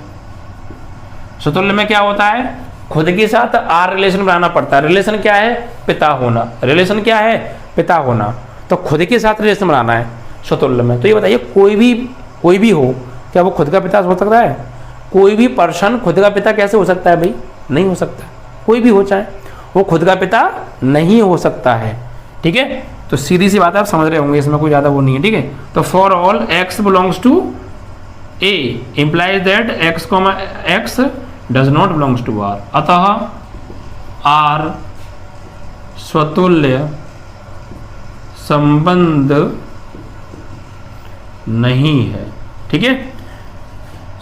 S1: स्वतुल्य में क्या होता है? खुद के साथ आर रिलेशन बनाना पड़ता है। रिलेशन क्या है? पिता होना। रिलेशन क्या है? पिता होना। तो खुद के साथ रिलेशन बनाना है स्वतुल्य में। तो ये बताइए, कोई भी हो, क्या वो खुद का पिता हो सकता है? कोई भी पर्सन खुद का पिता कैसे हो सकता है भाई? नहीं हो सकता। कोई भी हो, चाहे वो खुद का पिता नहीं हो सकता है। ठीक है, तो सीधी सी बात है, आप समझ रहे होंगे, इसमें कोई ज़्यादा वो नहीं है। ठीक है, तो for all x belongs to a implies that x, x does not belongs to r, अतः r स्वतुल्य संबंध नहीं है। ठीक है,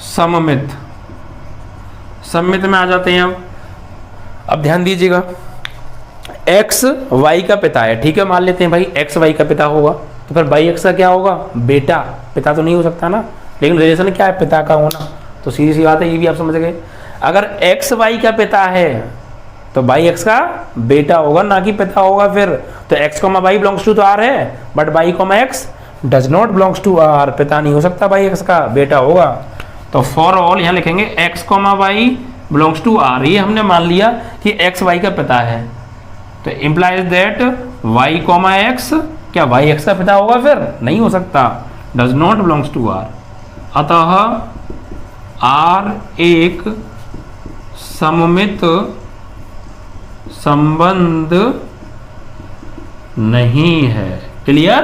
S1: सममित, सममित में आ जाते हैं। अब ध्यान दीजिएगा, x y का पिता है, ठीक है, मान लेते हैं भाई x y का पिता होगा, तो फिर y x का क्या होगा, बेटा, पिता तो नहीं हो सकता ना, लेकिन रिलेशन क्या है, पिता का होना, तो सीधी सी बात है, ये भी आप समझ गए। अगर x y का पिता है तो y x का बेटा होगा, ना कि पिता होगा। फिर तो x, y बिलोंग्स टू तो r है, but y, x does not belongs to r, पिता नहीं हो सकता y x का, बेटा होगा। तो फॉर ऑल यहाँ लिखेंगे x, y belongs to r, ये हमने मान लिया कि x y का पिता है, तो इम्प्लाइज दैट y, x, क्या y x का पिता होगा, फिर नहीं हो सकता, does not belongs to r, अतः r एक सममित संबंध नहीं है। क्लियर।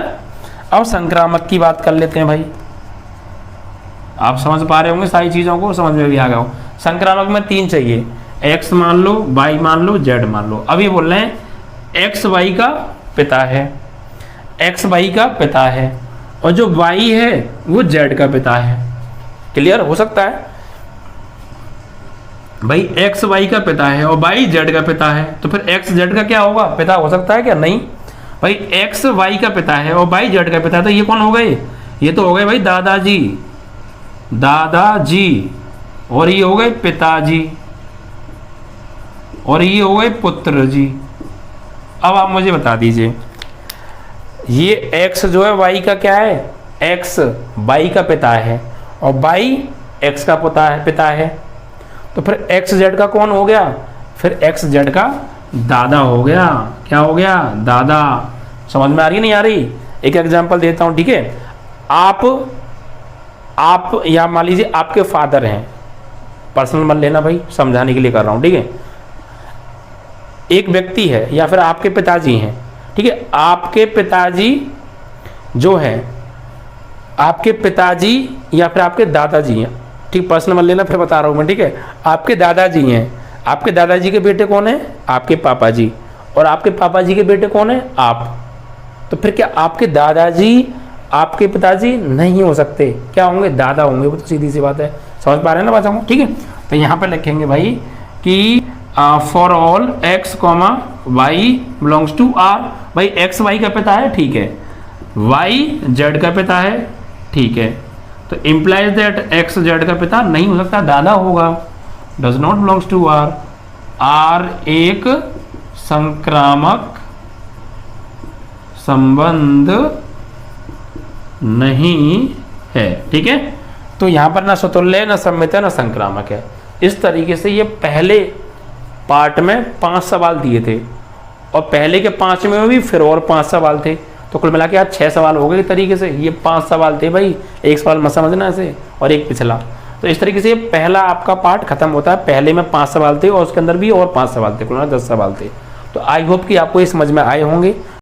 S1: अब संक्रामक की बात कर लेते हैं भाई, आप समझ पा रहे होंगे सारी चीजों को, समझ में भी आ गया हो। संक्रामक में 3 चाहिए, x मान लो, y मान लो, z मान लो। अब ये बोल रहे हैं x y का पिता है, x y का पिता है, और जो y है वो z का पिता है। क्लियर हो सकता है भाई, x y का पिता है और y z का पिता है, तो फिर x z का क्या होगा, पिता हो सकता है क्या, नहीं भाई, x y का पिता है और y z का पिता है, तो ये कौन हो गए, ये तो हो गए भाई दादाजी, दादाजी, और ये हो गए पिताजी, और ये हो गए पुत्र जी। अब आप मुझे बता दीजिए, ये x जो है y का क्या है, x y का पिता है और y x का पिता है, तो फिर x z का कौन हो गया, फिर x z का दादा हो गया। क्या हो गया, दादा। समझ में आ रही है नहीं आ रही, एक एग्जांपल देता हूं। ठीक है, आप या मान लीजिए आपके फादर हैं, पर्सनल मत लेना भाई, समझाने के लिए कर रहा हूं। ठीक है, एक व्यक्ति है या फिर आपके पिताजी हैं, ठीक है, आपके पिताजी जो है, आपके पिताजी या फिर आपके दादाजी हैं, ठीक, पर्सनल मत लेना, फिर बता रहा हूं मैं। ठीक है, आपके दादाजी हैं, आपके दादाजी के बेटे कौन है, आपके पापा जी, और आपके पापा जी के बेटे कौन है, आप। तो फिर क्या आपके दादाजी आपके पिताजी नहीं हो सकते, क्या होंगे, दादा होंगे, वो तो सीधी सी बात है। समझ पा रहे हैं ना बात हम, ठीक है। तो यहाँ पर लिखेंगे भाई कि for all x, y belongs to r, भाई x y का पिता है, ठीक है, y z का पिता है, ठीक है, तो इम्प्लाइज दैट x z का पिता नहीं हो सकता, दादा होगा, does not belongs to r, r एक संक्रामक संबंध नहीं है। ठीक है, तो यहां पर ना स्वतुल्य है, ना सम्मित है, ना संक्रामक है। इस तरीके से ये पहले पार्ट में 5 सवाल दिए थे, और पहले के 5 में भी फिर और 5 सवाल थे, तो कुल मिला के आज 6 सवाल हो गए। तरीके से ये 5 सवाल थे भाई, एक सवाल मत समझना ऐसे, और एक पिछला। तो इस तरीके से ये पहला आपका पार्ट खत्म होता है। पहले में 5 सवाल थे और उसके अंदर भी और 5 सवाल थे, कुल मिला 10 सवाल थे। तो आई होप कि आपको ये समझ में आए होंगे।